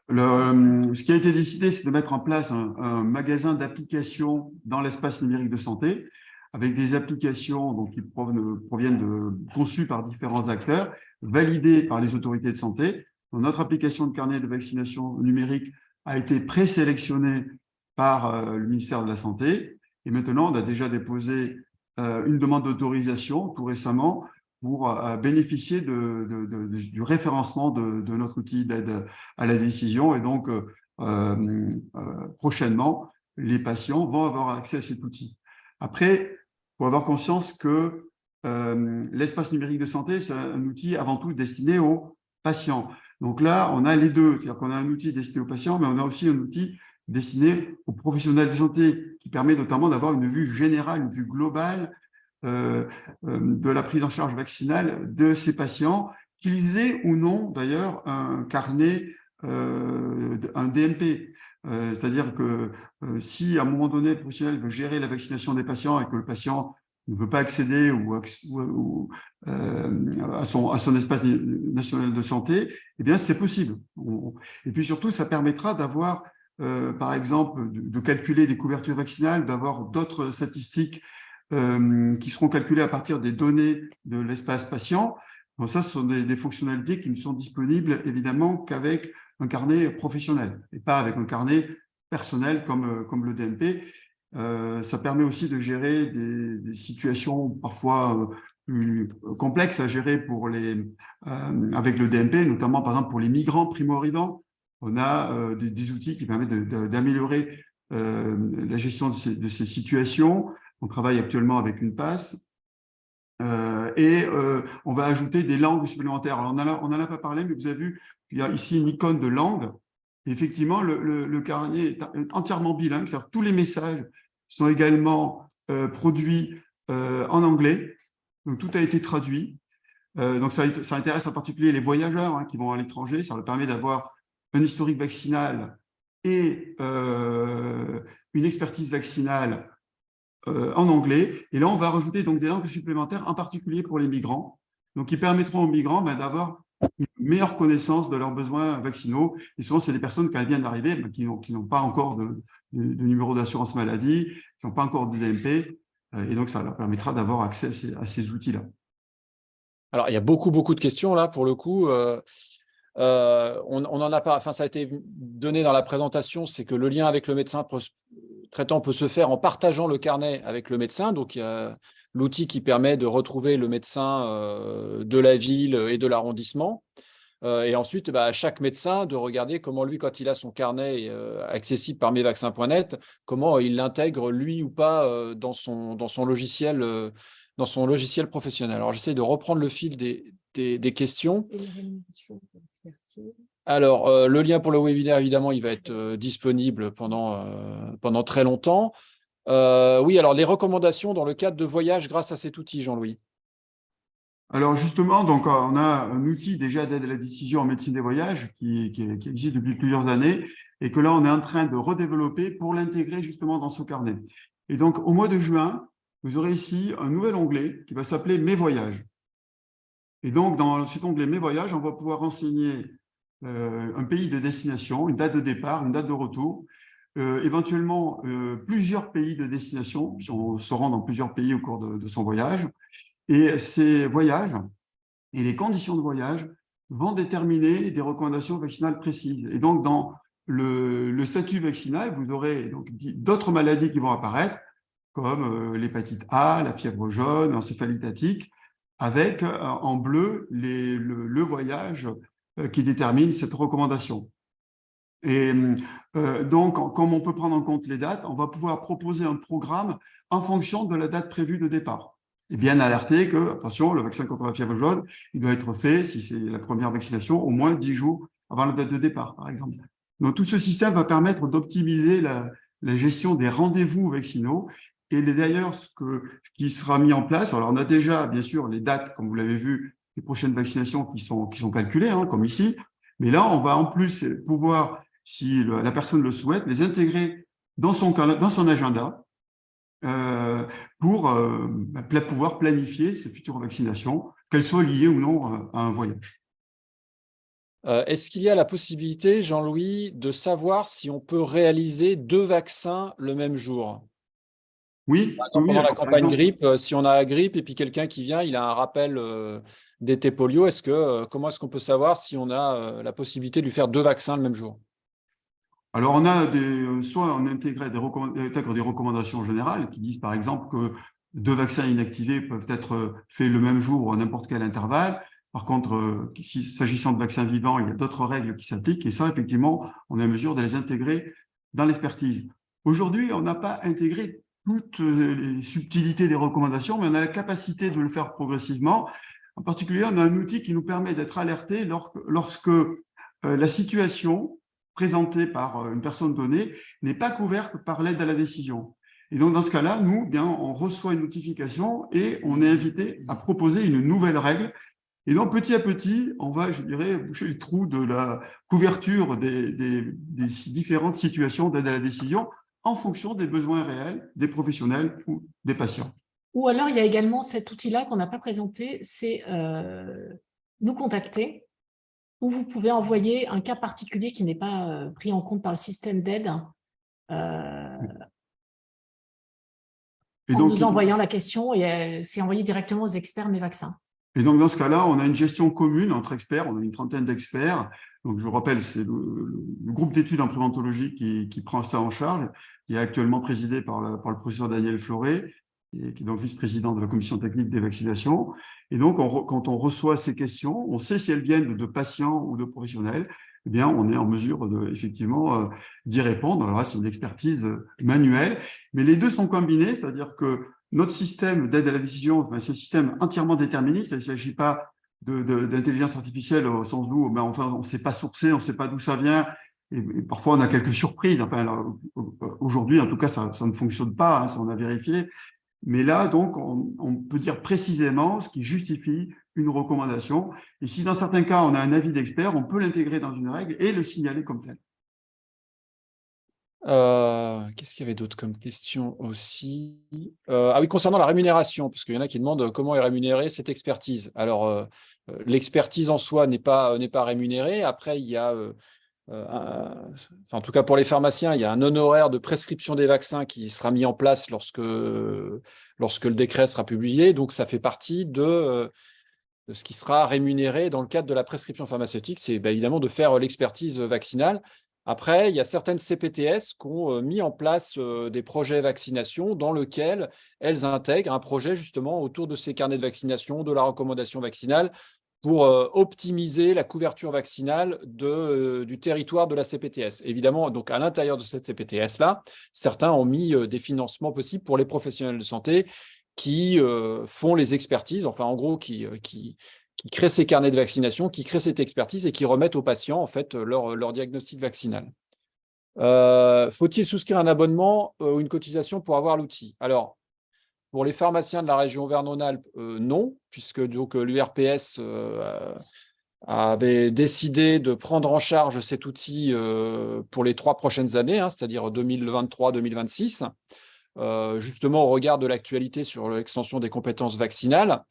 Speaker 2: ce qui a été décidé, c'est de mettre en place un magasin d'applications dans l'espace numérique de santé, avec des applications donc, qui proviennent conçues par différents acteurs, validées par les autorités de santé. Donc, notre application de carnet de vaccination numérique a été présélectionnée par le ministère de la Santé. Et maintenant, on a déjà déposé une demande d'autorisation tout récemment pour bénéficier du référencement de notre outil d'aide à la décision. Et donc, prochainement, les patients vont avoir accès à cet outil. Après, il faut avoir conscience que l'espace numérique de santé, c'est un outil avant tout destiné aux patients. Donc là, on a les deux, c'est-à-dire qu'on a un outil destiné aux patients, mais on a aussi un outil destiné aux professionnels de santé, qui permet notamment d'avoir une vue générale, une vue globale de la prise en charge vaccinale de ces patients, qu'ils aient ou non d'ailleurs un carnet, un DMP. C'est-à-dire que si à un moment donné, le professionnel veut gérer la vaccination des patients et que le patient ne veut pas accéder à son espace national de santé, eh bien, c'est possible. Et puis surtout, ça permettra d'avoir, par exemple, de calculer des couvertures vaccinales, d'avoir d'autres statistiques qui seront calculées à partir des données de l'espace patient. Donc ça, ce sont des fonctionnalités qui ne sont disponibles évidemment qu'avec un carnet professionnel et pas avec un carnet personnel comme le DMP. Ça permet aussi de gérer des situations parfois plus complexes à gérer avec le DMP, notamment par exemple pour les migrants primo-arrivants. On a des outils qui permettent d'améliorer la gestion de ces situations. On travaille actuellement avec une passe et on va ajouter des langues supplémentaires. Alors, on n'en a pas parlé, mais vous avez vu qu'il y a ici une icône de langue. Et effectivement, le carnet est entièrement bilingue, c'est-à-dire tous les messages sont également produits en anglais. Donc, tout a été traduit. Donc, ça intéresse en particulier les voyageurs qui vont à l'étranger. Ça leur permet d'avoir un historique vaccinal et une expertise vaccinale en anglais. Et là, on va rajouter donc des langues supplémentaires, en particulier pour les migrants, donc qui permettront aux migrants d'avoir une meilleure connaissance de leurs besoins vaccinaux. Et souvent, c'est des personnes, quand elles viennent d'arriver, qui n'ont pas encore de numéro d'assurance maladie, qui n'ont pas encore de DMP. Et donc, ça leur permettra d'avoir accès à ces outils-là.
Speaker 1: Alors, il y a beaucoup de questions là, pour le coup. On en a pas, enfin, ça a été donné dans la présentation, c'est que le lien avec le médecin traitant peut se faire en partageant le carnet avec le médecin. Donc, il y a l'outil qui permet de retrouver le médecin de la ville et de l'arrondissement. Et ensuite, à chaque médecin de regarder comment lui, quand il a son carnet accessible par mesvaccins.net, comment il l'intègre lui ou pas dans son logiciel dans son logiciel professionnel. Alors, j'essaie de reprendre le fil des questions. Alors, le lien pour le webinaire, évidemment, il va être disponible pendant très longtemps. Oui, alors les recommandations dans le cadre de voyage grâce à cet outil, Jean-Louis.
Speaker 2: Alors justement, donc on a un outil déjà d'aide à la décision en médecine des voyages qui existe depuis plusieurs années et que là, on est en train de redévelopper pour l'intégrer justement dans ce carnet. Et donc, au mois de juin, vous aurez ici un nouvel onglet qui va s'appeler « Mes voyages ». Et donc, dans cet onglet « Mes voyages », on va pouvoir renseigner un pays de destination, une date de départ, une date de retour, éventuellement plusieurs pays de destination, si on se rend dans plusieurs pays au cours de son voyage. Et ces voyages et les conditions de voyage vont déterminer des recommandations vaccinales précises. Et donc, dans le statut vaccinal, vous aurez d'autres maladies qui vont apparaître, comme l'hépatite A, la fièvre jaune, l'encéphalite attique, avec en bleu le voyage qui détermine cette recommandation. Et donc, comme on peut prendre en compte les dates, on va pouvoir proposer un programme en fonction de la date prévue de départ. Et bien alerter que, attention, le vaccin contre la fièvre jaune, il doit être fait, si c'est la première vaccination, au moins 10 jours avant la date de départ, par exemple. Donc, tout ce système va permettre d'optimiser la gestion des rendez-vous vaccinaux. Et d'ailleurs, ce qui sera mis en place, alors on a déjà, bien sûr, les dates, comme vous l'avez vu, les prochaines vaccinations qui sont calculées, hein, comme ici. Mais là, on va en plus pouvoir, si la personne le souhaite, les intégrer dans son agenda pour pouvoir planifier ses futures vaccinations, qu'elles soient liées ou non à un voyage.
Speaker 1: Est-ce qu'il y a la possibilité, Jean-Louis, de savoir si on peut réaliser 2 vaccins le même jour?
Speaker 2: Oui,
Speaker 1: Par exemple,
Speaker 2: oui,
Speaker 1: pendant la
Speaker 2: alors, par
Speaker 1: campagne
Speaker 2: exemple,
Speaker 1: grippe, si on a la grippe et puis quelqu'un qui vient, il a un rappel d'été polio, comment est-ce qu'on peut savoir si on a la possibilité de lui faire 2 vaccins le même jour?
Speaker 2: alors on a soit on intègre des recommandations générales qui disent par exemple que 2 vaccins inactivés peuvent être faits le même jour ou à n'importe quel intervalle. Par contre, s'agissant de vaccins vivants, il y a d'autres règles qui s'appliquent et ça, effectivement, on est en mesure de les intégrer dans l'expertise. Aujourd'hui, on n'a pas intégré toutes les subtilités des recommandations, mais on a la capacité de le faire progressivement. En particulier, on a un outil qui nous permet d'être alerté lorsque la situation présentée par une personne donnée n'est pas couverte par l'aide à la décision. Et donc, dans ce cas-là, nous, bien, on reçoit une notification et on est invité à proposer une nouvelle règle. Et donc, petit à petit, on va, je dirais, boucher le trou de la couverture des différentes situations d'aide à la décision en fonction des besoins réels des professionnels ou des patients.
Speaker 3: Ou alors, il y a également cet outil-là qu'on n'a pas présenté, c'est nous contacter, où vous pouvez envoyer un cas particulier qui n'est pas pris en compte par le système d'aide en nous envoyant la question et c'est envoyé directement aux experts Mes Vaccins.
Speaker 2: Et donc, dans ce cas-là, on a une gestion commune entre experts, on a une trentaine d'experts. Donc, je vous rappelle, c'est le groupe d'études en préventologie qui prend ça en charge, qui est actuellement présidé par le professeur Daniel Fleuret, qui est donc vice-président de la commission technique des vaccinations. Et donc, quand on reçoit ces questions, on sait si elles viennent de patients ou de professionnels, eh bien, on est en mesure effectivement d'y répondre. Alors là, c'est une expertise manuelle, mais les deux sont combinés, c'est-à-dire que notre système d'aide à la décision, c'est un système entièrement déterministe. Il ne s'agit pas d'intelligence artificielle au sens où enfin, on ne sait pas sourcer, on ne sait pas d'où ça vient. Et parfois, on a quelques surprises. Enfin, aujourd'hui, en tout cas, ça ne fonctionne pas, hein, ça on a vérifié. Mais là, donc, on peut dire précisément ce qui justifie une recommandation. Et si dans certains cas, on a un avis d'expert, on peut l'intégrer dans une règle et le signaler comme tel.
Speaker 1: Qu'est-ce qu'il y avait d'autre comme question aussi? Ah oui, concernant la rémunération, parce qu'il y en a qui demandent comment est rémunérée cette expertise. Alors, l'expertise en soi n'est pas rémunérée. Après, il y a, enfin, en tout cas pour les pharmaciens, il y a un honoraire de prescription des vaccins qui sera mis en place lorsque le décret sera publié. Donc, ça fait partie de ce qui sera rémunéré dans le cadre de la prescription pharmaceutique. C'est évidemment de faire l'expertise vaccinale. Après, il y a certaines CPTS qui ont mis en place des projets vaccination dans lesquels elles intègrent un projet justement autour de ces carnets de vaccination, de la recommandation vaccinale, pour optimiser la couverture vaccinale du territoire de la CPTS. Évidemment, donc à l'intérieur de cette CPTS-là, certains ont mis des financements possibles pour les professionnels de santé qui font les expertises, enfin en gros qui créent ces carnets de vaccination, qui créent cette expertise et qui remettent aux patients en fait leur diagnostic vaccinal. Faut-il souscrire un abonnement ou une cotisation pour avoir l'outil? Alors, pour les pharmaciens de la région Auvergne-Rhône-Alpes, non, puisque l'URPS avait décidé de prendre en charge cet outil pour les 3 prochaines années, hein, c'est-à-dire 2023-2026, justement au regard de l'actualité sur l'extension des compétences vaccinales.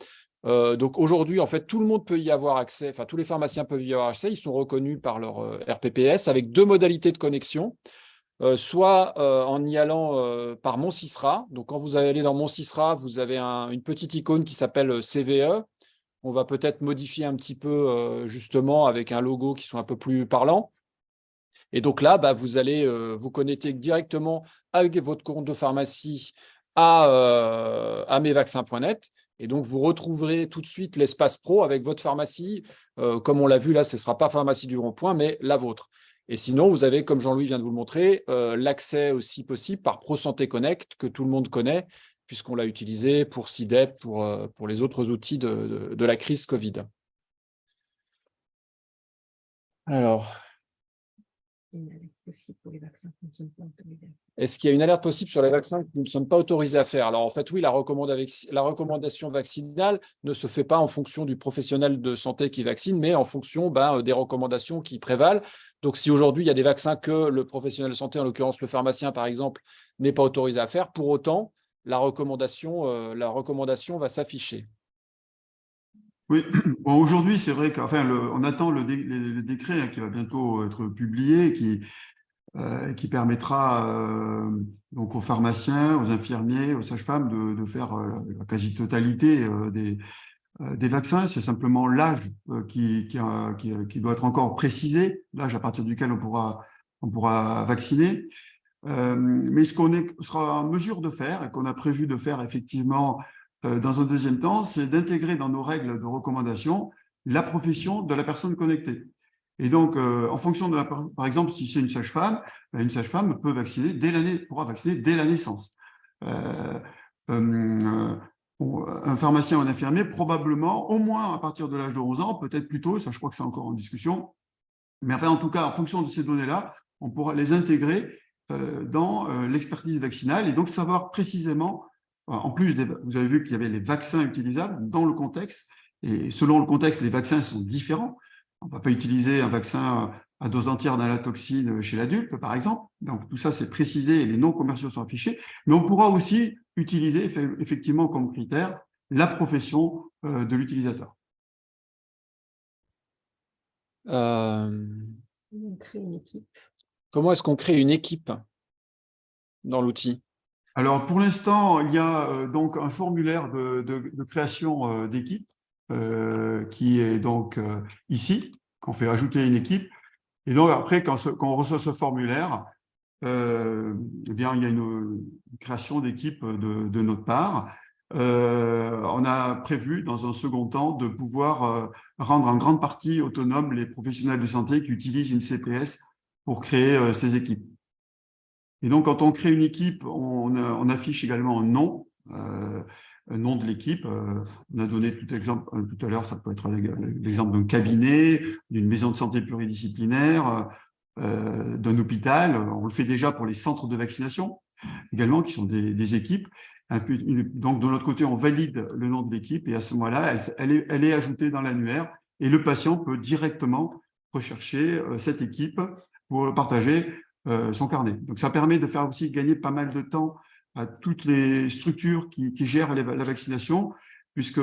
Speaker 1: Donc aujourd'hui, en fait, tout le monde peut y avoir accès, enfin tous les pharmaciens peuvent y avoir accès, ils sont reconnus par leur RPPS avec 2 modalités de connexion. Soit en y allant par Mon Sisra. Donc, quand vous allez dans Mon Sisra, vous avez une petite icône qui s'appelle CVE. On va peut-être modifier un petit peu, justement, avec un logo qui soit un peu plus parlant. Et donc là, vous allez vous connecter directement avec votre compte de pharmacie à mesvaccins.net. Et donc, vous retrouverez tout de suite l'espace pro avec votre pharmacie. Comme on l'a vu là, ce ne sera pas Pharmacie du Rond-Point, mais la vôtre. Et sinon, vous avez, comme Jean-Louis vient de vous le montrer, l'accès aussi possible par ProSanté Connect, que tout le monde connaît, puisqu'on l'a utilisé pour CIDEP, pour les autres outils de la crise Covid. Alors, est-ce qu'il y a une alerte possible sur les vaccins que nous ne sommes pas autorisés à faire? Alors, en fait, oui, la recommandation vaccinale ne se fait pas en fonction du professionnel de santé qui vaccine, mais en fonction des recommandations qui prévalent. Donc, si aujourd'hui, il y a des vaccins que le professionnel de santé, en l'occurrence le pharmacien, par exemple, n'est pas autorisé à faire, pour autant, la recommandation va s'afficher.
Speaker 2: Oui, bon, aujourd'hui, c'est vrai on attend le décret qui va bientôt être publié, qui permettra donc aux pharmaciens, aux infirmiers, aux sages-femmes de faire la quasi-totalité des vaccins. C'est simplement l'âge qui doit être encore précisé, l'âge à partir duquel on pourra vacciner. Mais ce qu'on sera en mesure de faire et qu'on a prévu de faire effectivement dans un deuxième temps, c'est d'intégrer dans nos règles de recommandation la profession de la personne connectée. Et donc, en fonction de par exemple, si c'est une sage-femme pourra vacciner dès la naissance. Un pharmacien ou un infirmier, probablement, au moins à partir de l'âge de 11 ans, peut-être plus tôt, ça je crois que c'est encore en discussion. Mais enfin, en tout cas, en fonction de ces données-là, on pourra les intégrer dans l'expertise vaccinale et donc savoir précisément, en plus, vous avez vu qu'il y avait les vaccins utilisables dans le contexte, et selon le contexte, les vaccins sont différents. On ne va pas utiliser un vaccin à dose entière d'alatoxine chez l'adulte, par exemple. Donc, tout ça, c'est précisé et les noms commerciaux sont affichés. Mais on pourra aussi utiliser effectivement comme critère la profession de l'utilisateur.
Speaker 1: Comment est-ce qu'on crée une équipe dans l'outil?
Speaker 2: Alors, pour l'instant, il y a donc un formulaire de création d'équipe qui est donc ici, qu'on fait ajouter une équipe. Et donc, après, quand on reçoit ce formulaire, eh bien, il y a une création d'équipe de notre part. On a prévu, dans un second temps, de pouvoir rendre en grande partie autonomes les professionnels de santé qui utilisent une CPS pour créer ces équipes. Et donc, quand on crée une équipe, on affiche également un nom de l'équipe. On a donné tout à l'heure, ça peut être l'exemple d'un cabinet, d'une maison de santé pluridisciplinaire, d'un hôpital. On le fait déjà pour les centres de vaccination également, qui sont des équipes. Donc, de l'autre côté, on valide le nom de l'équipe et à ce moment-là, elle est ajoutée dans l'annuaire et le patient peut directement rechercher cette équipe pour partager son carnet. Donc, ça permet de faire aussi gagner pas mal de temps à toutes les structures qui gèrent la vaccination, puisque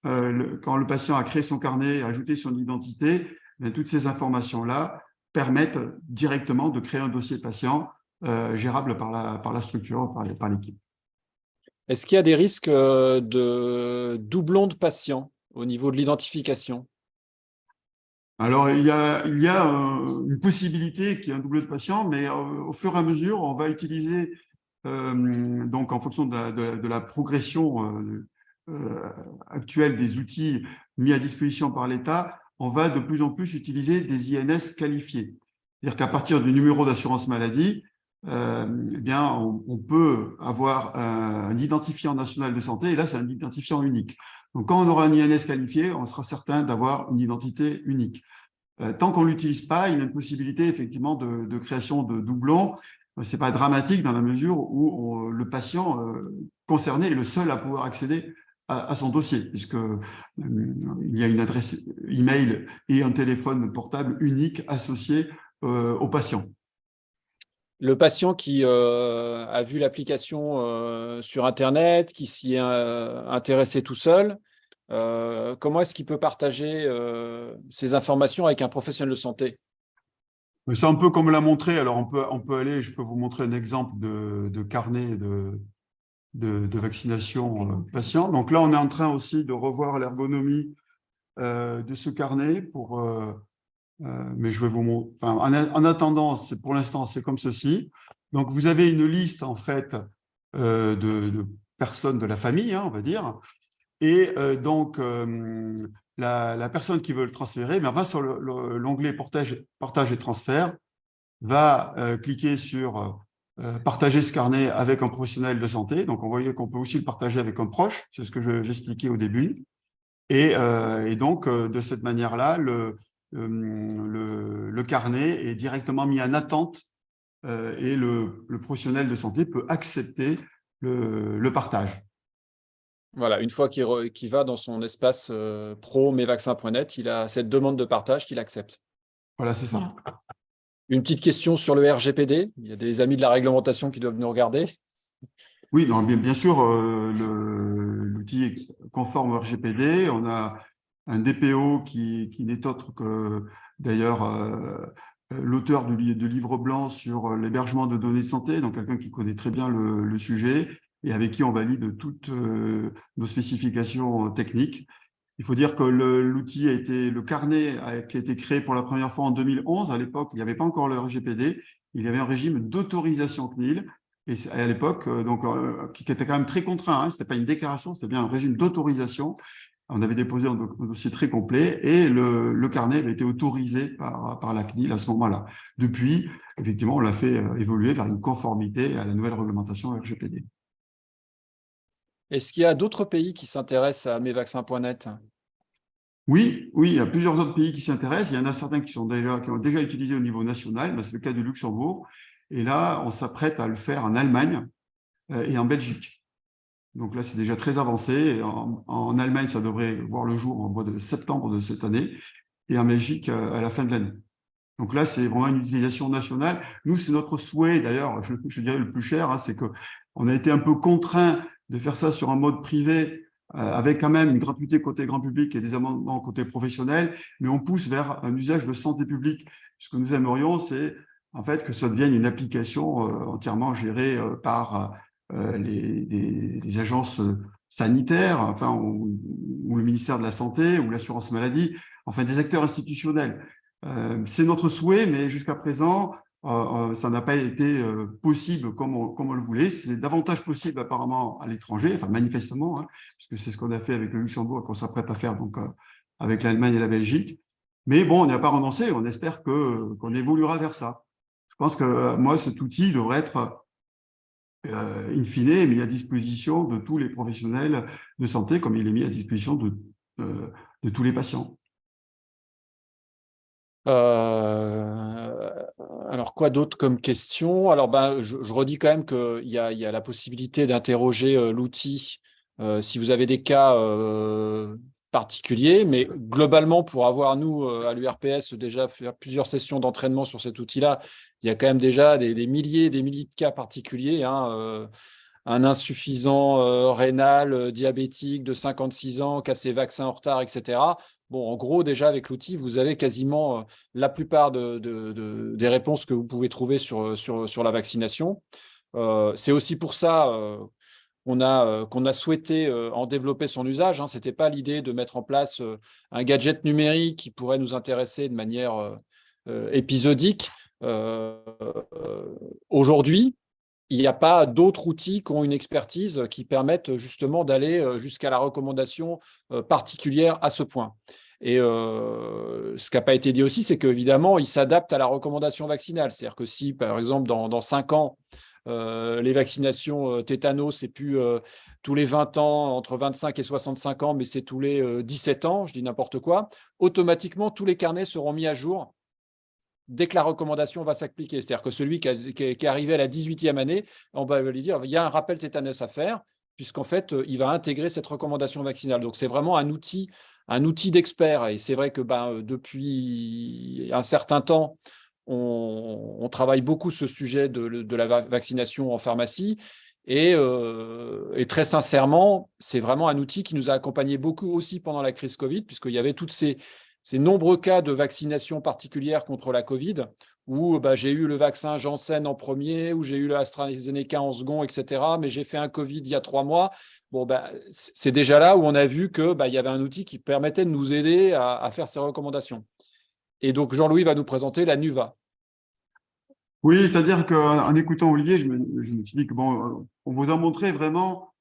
Speaker 2: quand le patient a créé son carnet, ajouté son identité, toutes ces informations-là permettent directement de créer un dossier patient gérable par la structure, par l'équipe.
Speaker 1: Est-ce qu'il y a des risques de doublons de patients au niveau de l'identification?
Speaker 2: Alors, il y a une possibilité qu'il y ait un doublé de patients, mais au fur et à mesure, on va utiliser, donc en fonction de la progression actuelle des outils mis à disposition par l'État, on va de plus en plus utiliser des INS qualifiés. C'est-à-dire qu'à partir du numéro d'assurance maladie, eh bien, on peut avoir un identifiant national de santé, et là, c'est un identifiant unique. Donc, quand on aura un INS qualifié, on sera certain d'avoir une identité unique. Tant qu'on ne l'utilise pas, il y a une possibilité effectivement de création de doublons. Ce n'est pas dramatique dans la mesure où le patient concerné est le seul à pouvoir accéder à son dossier, puisque il y a une adresse email et un téléphone portable unique associé au patient.
Speaker 1: Le patient qui a vu l'application sur Internet, qui s'y est intéressé tout seul, comment est-ce qu'il peut partager ces informations avec un professionnel de santé?
Speaker 2: C'est un peu comme l'a montré. Alors, on peut aller, je peux vous montrer un exemple de carnet de vaccination patient. Donc là, on est en train aussi de revoir l'ergonomie de ce carnet mais je vais vous montrer. Enfin, en attendant, pour l'instant, c'est comme ceci. Donc, vous avez une liste, en fait, de personnes de la famille, hein, on va dire. Et donc, la personne qui veut le transférer va sur l'onglet partage et transfert, va cliquer sur partager ce carnet avec un professionnel de santé. Donc, on voyait qu'on peut aussi le partager avec un proche. C'est ce que j'expliquais au début. Et donc, de cette manière-là, le carnet est directement mis en attente et le professionnel de santé peut accepter le partage.
Speaker 1: Voilà, une fois qu'il va dans son espace pro mesvaccins.net, il a cette demande de partage qu'il accepte.
Speaker 2: Voilà, c'est ça.
Speaker 3: Voilà.
Speaker 1: Une petite question sur le RGPD. Il y a des amis de la réglementation qui doivent nous regarder.
Speaker 2: Oui, non, bien sûr, l'outil est conforme au RGPD. On a un DPO qui n'est autre que, d'ailleurs, l'auteur du livre blanc sur l'hébergement de données de santé, donc quelqu'un qui connaît très bien le sujet et avec qui on valide toutes nos spécifications techniques. Il faut dire que l'outil le carnet qui a été créé pour la première fois en 2011. À l'époque, il n'y avait pas encore le RGPD. Il y avait un régime d'autorisation CNIL. Et à l'époque, qui était quand même très contraint. Hein, ce n'était pas une déclaration, c'était bien un régime d'autorisation. On avait déposé un dossier très complet et le carnet avait été autorisé par la CNIL à ce moment-là. Depuis, effectivement, on l'a fait évoluer vers une conformité à la nouvelle réglementation RGPD.
Speaker 1: Est-ce qu'il y a d'autres pays qui s'intéressent à mesvaccins.net?
Speaker 2: Oui, il y a plusieurs autres pays qui s'intéressent. Il y en a certains qui ont déjà utilisé au niveau national. C'est le cas du Luxembourg. Et là, on s'apprête à le faire en Allemagne et en Belgique. Donc là, c'est déjà très avancé. En Allemagne, ça devrait voir le jour au mois de septembre de cette année et en Belgique à la fin de l'année. Donc là, c'est vraiment une utilisation nationale. Nous, c'est notre souhait, d'ailleurs, je dirais le plus cher, hein, c'est qu'on a été un peu contraint de faire ça sur un mode privé avec quand même une gratuité côté grand public et des amendements côté professionnel, mais on pousse vers un usage de santé publique. Ce que nous aimerions, c'est en fait que ça devienne une application entièrement gérée par les agences sanitaires, enfin, ou le ministère de la Santé, ou l'assurance maladie, enfin des acteurs institutionnels. C'est notre souhait, mais jusqu'à présent, ça n'a pas été possible comme on le voulait. C'est davantage possible apparemment à l'étranger, enfin manifestement, hein, puisque c'est ce qu'on a fait avec le Luxembourg et qu'on s'apprête à faire donc, avec l'Allemagne et la Belgique. Mais bon, on n'y a pas renoncé, on espère qu'on évoluera vers ça. Je pense que moi, cet outil devrait être in fine mis à disposition de tous les professionnels de santé, comme il est mis à disposition de tous les patients.
Speaker 1: Alors, quoi d'autre comme question? Alors, je redis quand même qu'il y a la possibilité d'interroger l'outil si vous avez des cas particuliers, mais globalement, pour avoir, nous, à l'URPS, déjà faire plusieurs sessions d'entraînement sur cet outil-là, il y a quand même déjà des milliers et des milliers de cas particuliers, hein, un insuffisant rénal, diabétique de 56 ans, qui a ses vaccins en retard, etc. Bon, en gros, déjà, avec l'outil, vous avez quasiment la plupart des réponses que vous pouvez trouver sur la vaccination. C'est aussi pour ça qu'on a souhaité en développer son usage. Hein. Ce n'était pas l'idée de mettre en place un gadget numérique qui pourrait nous intéresser de manière épisodique. Aujourd'hui, il n'y a pas d'autres outils qui ont une expertise qui permettent justement d'aller jusqu'à la recommandation particulière à ce point. Et ce qui n'a pas été dit aussi, c'est qu'évidemment, il s'adapte à la recommandation vaccinale. C'est-à-dire que si, par exemple, dans 5 ans, les vaccinations tétanos, c'est plus tous les 20 ans, entre 25 et 65 ans, mais c'est tous les 17 ans, je dis n'importe quoi, automatiquement, tous les carnets seront mis à jour dès que la recommandation va s'appliquer. C'est-à-dire que celui qui est arrivé à la 18e année, on va lui dire il y a un rappel tétanos à faire, puisqu'en fait, il va intégrer cette recommandation vaccinale. Donc, c'est vraiment un outil d'expert. Et c'est vrai que depuis un certain temps, on travaille beaucoup ce sujet de la vaccination en pharmacie. Et très sincèrement, c'est vraiment un outil qui nous a accompagnés beaucoup aussi pendant la crise Covid, puisqu'il y avait toutes ces nombreux cas de vaccination particulière contre la Covid, où j'ai eu le vaccin Janssen en premier, où j'ai eu le AstraZeneca en second, etc. Mais j'ai fait un Covid il y a 3 mois. Bon, c'est déjà là où on a vu qu'il y avait un outil qui permettait de nous aider à faire ces recommandations. Et donc, Jean-Louis va nous présenter la NUVA.
Speaker 2: Oui, c'est-à-dire qu'en écoutant Olivier, je me suis dit que bon, on vous a montré vraiment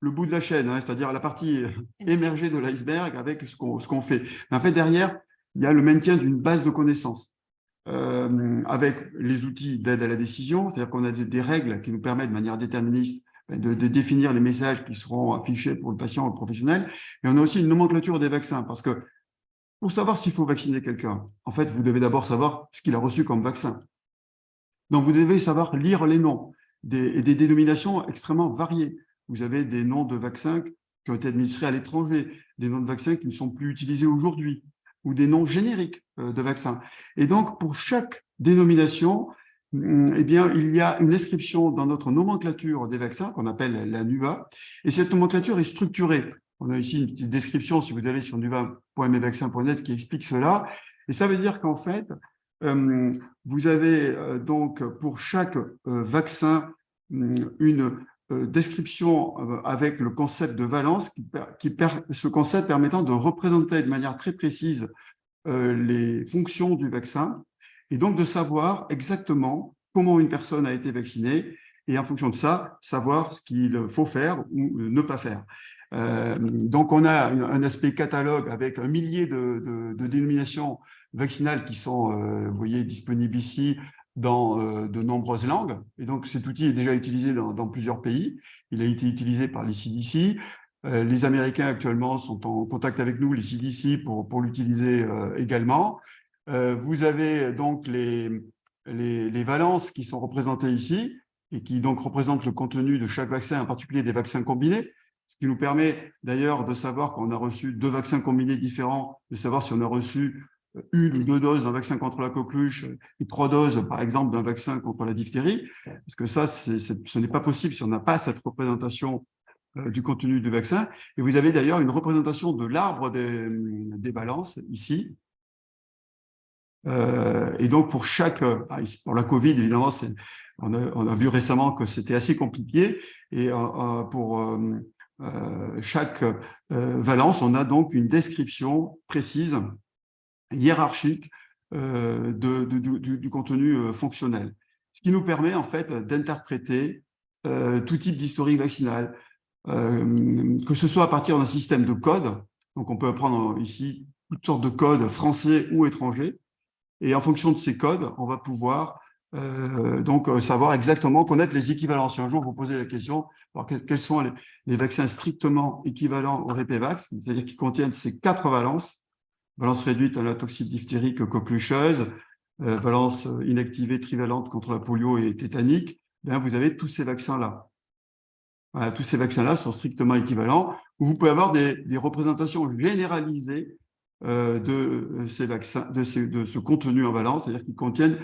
Speaker 2: le bout de la chaîne, hein, c'est-à-dire la partie émergée de l'iceberg avec ce qu'on fait. Mais en fait, derrière, il y a le maintien d'une base de connaissances avec les outils d'aide à la décision, c'est-à-dire qu'on a des règles qui nous permettent de manière déterministe de définir les messages qui seront affichés pour le patient ou le professionnel. Et on a aussi une nomenclature des vaccins, parce que pour savoir s'il faut vacciner quelqu'un, en fait, vous devez d'abord savoir ce qu'il a reçu comme vaccin. Donc, vous devez savoir lire les noms et des dénominations extrêmement variées. Vous avez des noms de vaccins qui ont été administrés à l'étranger, des noms de vaccins qui ne sont plus utilisés aujourd'hui, ou des noms génériques de vaccins. Et donc, pour chaque dénomination, eh bien, il y a une inscription dans notre nomenclature des vaccins qu'on appelle la NUVA, et cette nomenclature est structurée. On a ici une petite description, si vous allez sur nuva.mevaccin.net, qui explique cela. Et ça veut dire qu'en fait, vous avez donc pour chaque vaccin une description avec le concept de valence, ce concept permettant de représenter de manière très précise les fonctions du vaccin et donc de savoir exactement comment une personne a été vaccinée et en fonction de ça, savoir ce qu'il faut faire ou ne pas faire. Donc, on a un aspect catalogue avec 1 millier de dénominations vaccinales qui sont, vous voyez, disponibles ici dans de nombreuses langues. Et donc, cet outil est déjà utilisé dans plusieurs pays. Il a été utilisé par les CDC. Les Américains, actuellement, sont en contact avec nous, les CDC, pour l'utiliser également. Vous avez donc les valences qui sont représentées ici et qui donc représentent le contenu de chaque vaccin, en particulier des vaccins combinés. Ce qui nous permet d'ailleurs de savoir qu'on a reçu 2 vaccins combinés différents, de savoir si on a reçu 1 ou 2 doses d'un vaccin contre la coqueluche et 3 doses, par exemple, d'un vaccin contre la diphtérie. Parce que ça, ce n'est pas possible si on n'a pas cette représentation du contenu du vaccin. Et vous avez d'ailleurs une représentation de l'arbre des balances ici. Et donc, pour la Covid, évidemment, on a vu récemment que c'était assez compliqué. Et pour chaque valence, on a donc une description précise, hiérarchique du contenu fonctionnel. Ce qui nous permet en fait d'interpréter tout type d'historique vaccinal, que ce soit à partir d'un système de code. Donc, on peut prendre ici toutes sortes de codes français ou étrangers. Et en fonction de ces codes, on va pouvoir donc savoir exactement, connaître les équivalents. Si un jour vous posez la question, alors quels sont les vaccins strictement équivalents au Repevax, c'est-à-dire qui contiennent ces 4 valences, valence réduite à la toxite diphtérique coquelucheuse, valence inactivée trivalente contre la polio et tétanique, bien, vous avez tous ces vaccins-là. Voilà, tous ces vaccins-là sont strictement équivalents. Vous pouvez avoir des représentations généralisées de ces vaccins, de ce contenu en valence, c'est-à-dire qu'ils contiennent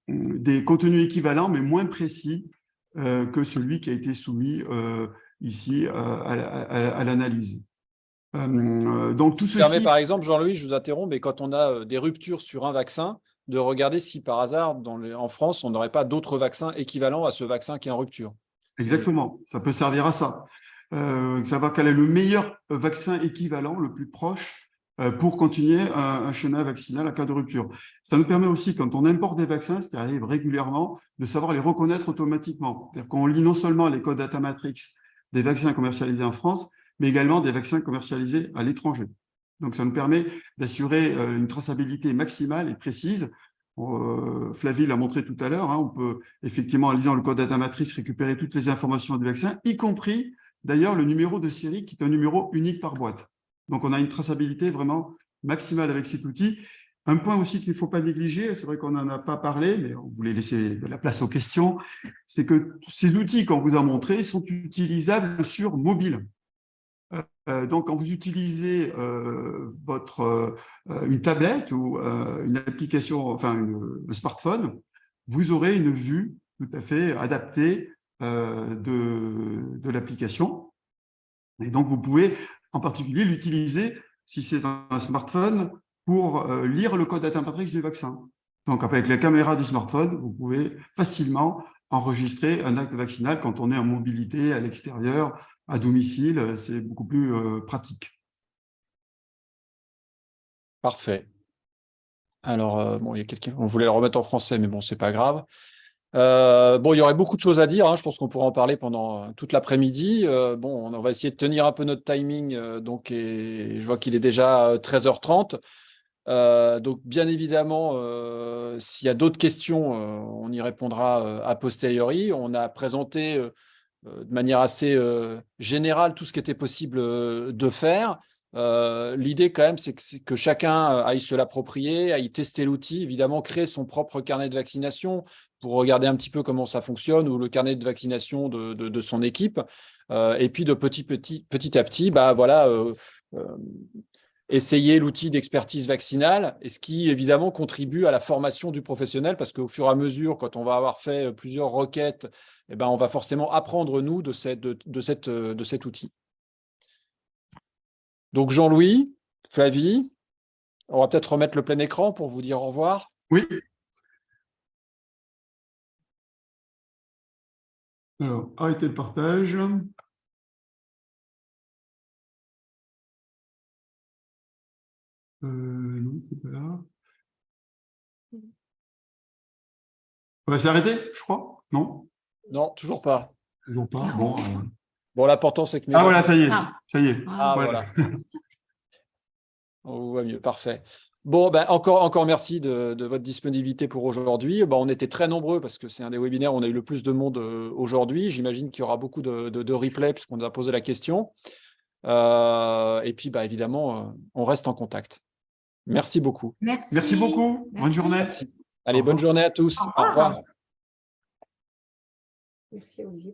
Speaker 2: des contenus équivalents, mais moins précis que celui qui a été soumis ici à l'analyse. Donc, tout ceci
Speaker 1: permet, par exemple, Jean-Louis, je vous interromps, mais quand on a des ruptures sur un vaccin, de regarder si par hasard, en France, on n'aurait pas d'autres vaccins équivalents à ce vaccin qui est en rupture.
Speaker 2: Exactement, ça peut servir à ça. Savoir quel est le meilleur vaccin équivalent, le plus proche, pour continuer un schéma vaccinal en cas de rupture. Ça nous permet aussi, quand on importe des vaccins, ce qui arrive régulièrement, de savoir les reconnaître automatiquement. C'est-à-dire qu'on lit non seulement les codes data matrix des vaccins commercialisés en France, mais également des vaccins commercialisés à l'étranger. Donc, ça nous permet d'assurer une traçabilité maximale et précise. Flavie l'a montré tout à l'heure, hein, on peut effectivement, en lisant le code data matrice, récupérer toutes les informations du vaccin, y compris d'ailleurs le numéro de série qui est un numéro unique par boîte. Donc, on a une traçabilité vraiment maximale avec cet outil. Un point aussi qu'il ne faut pas négliger, c'est vrai qu'on n'en a pas parlé, mais on voulait laisser de la place aux questions, c'est que ces outils qu'on vous a montrés sont utilisables sur mobile. Donc, quand vous utilisez une tablette ou une application, enfin un smartphone, vous aurez une vue tout à fait adaptée de l'application. Et donc, vous pouvez en particulier l'utiliser, si c'est un smartphone, pour lire le code data matrix du vaccin. Donc, avec la caméra du smartphone, vous pouvez facilement enregistrer un acte vaccinal quand on est en mobilité à l'extérieur, à domicile, c'est beaucoup plus pratique.
Speaker 1: Parfait. Alors, bon, il y a quelqu'un, on voulait le remettre en français, mais bon, c'est pas grave. Bon, il y aurait beaucoup de choses à dire, hein. Je pense qu'on pourra en parler pendant toute l'après-midi. Bon, on va essayer de tenir un peu notre timing, donc, et je vois qu'il est déjà 13h30. Donc, bien évidemment, s'il y a d'autres questions, on y répondra a posteriori. On a présenté de manière assez générale tout ce qui était possible de faire. L'idée quand même, c'est que chacun aille se l'approprier, aille tester l'outil, évidemment créer son propre carnet de vaccination pour regarder un petit peu comment ça fonctionne ou le carnet de vaccination de son équipe. Et puis de petit à petit, bah, voilà, essayer l'outil d'expertise vaccinale, et ce qui évidemment contribue à la formation du professionnel, parce qu'au fur et à mesure, quand on va avoir fait plusieurs requêtes, eh ben, on va forcément apprendre, nous, de cet outil. Donc Jean-Louis, Flavie, on va peut-être remettre le plein écran pour vous dire au revoir.
Speaker 2: Oui. Alors, arrêtez le partage. Non, c'est pas là. On va s'arrêter, je crois. Non?
Speaker 1: Non, toujours pas.
Speaker 2: Toujours pas. Bon,
Speaker 1: Bon, l'important, c'est que mes
Speaker 2: ah voilà,
Speaker 1: vaccins...
Speaker 2: ça y est.
Speaker 3: Ah.
Speaker 2: Ça y est.
Speaker 1: Ah, voilà. On voit mieux, parfait. Bon, ben, encore merci de votre disponibilité pour aujourd'hui. Ben, on était très nombreux parce que c'est un des webinaires où on a eu le plus de monde aujourd'hui. J'imagine qu'il y aura beaucoup de replays puisqu'on a posé la question. Et puis, ben, évidemment, on reste en contact. Merci beaucoup.
Speaker 3: Merci.
Speaker 2: Merci beaucoup. Bonne
Speaker 3: Merci.
Speaker 2: journée.
Speaker 1: Allez, bonne journée à tous.
Speaker 3: Au revoir.
Speaker 1: Au revoir.
Speaker 3: Merci Olivier.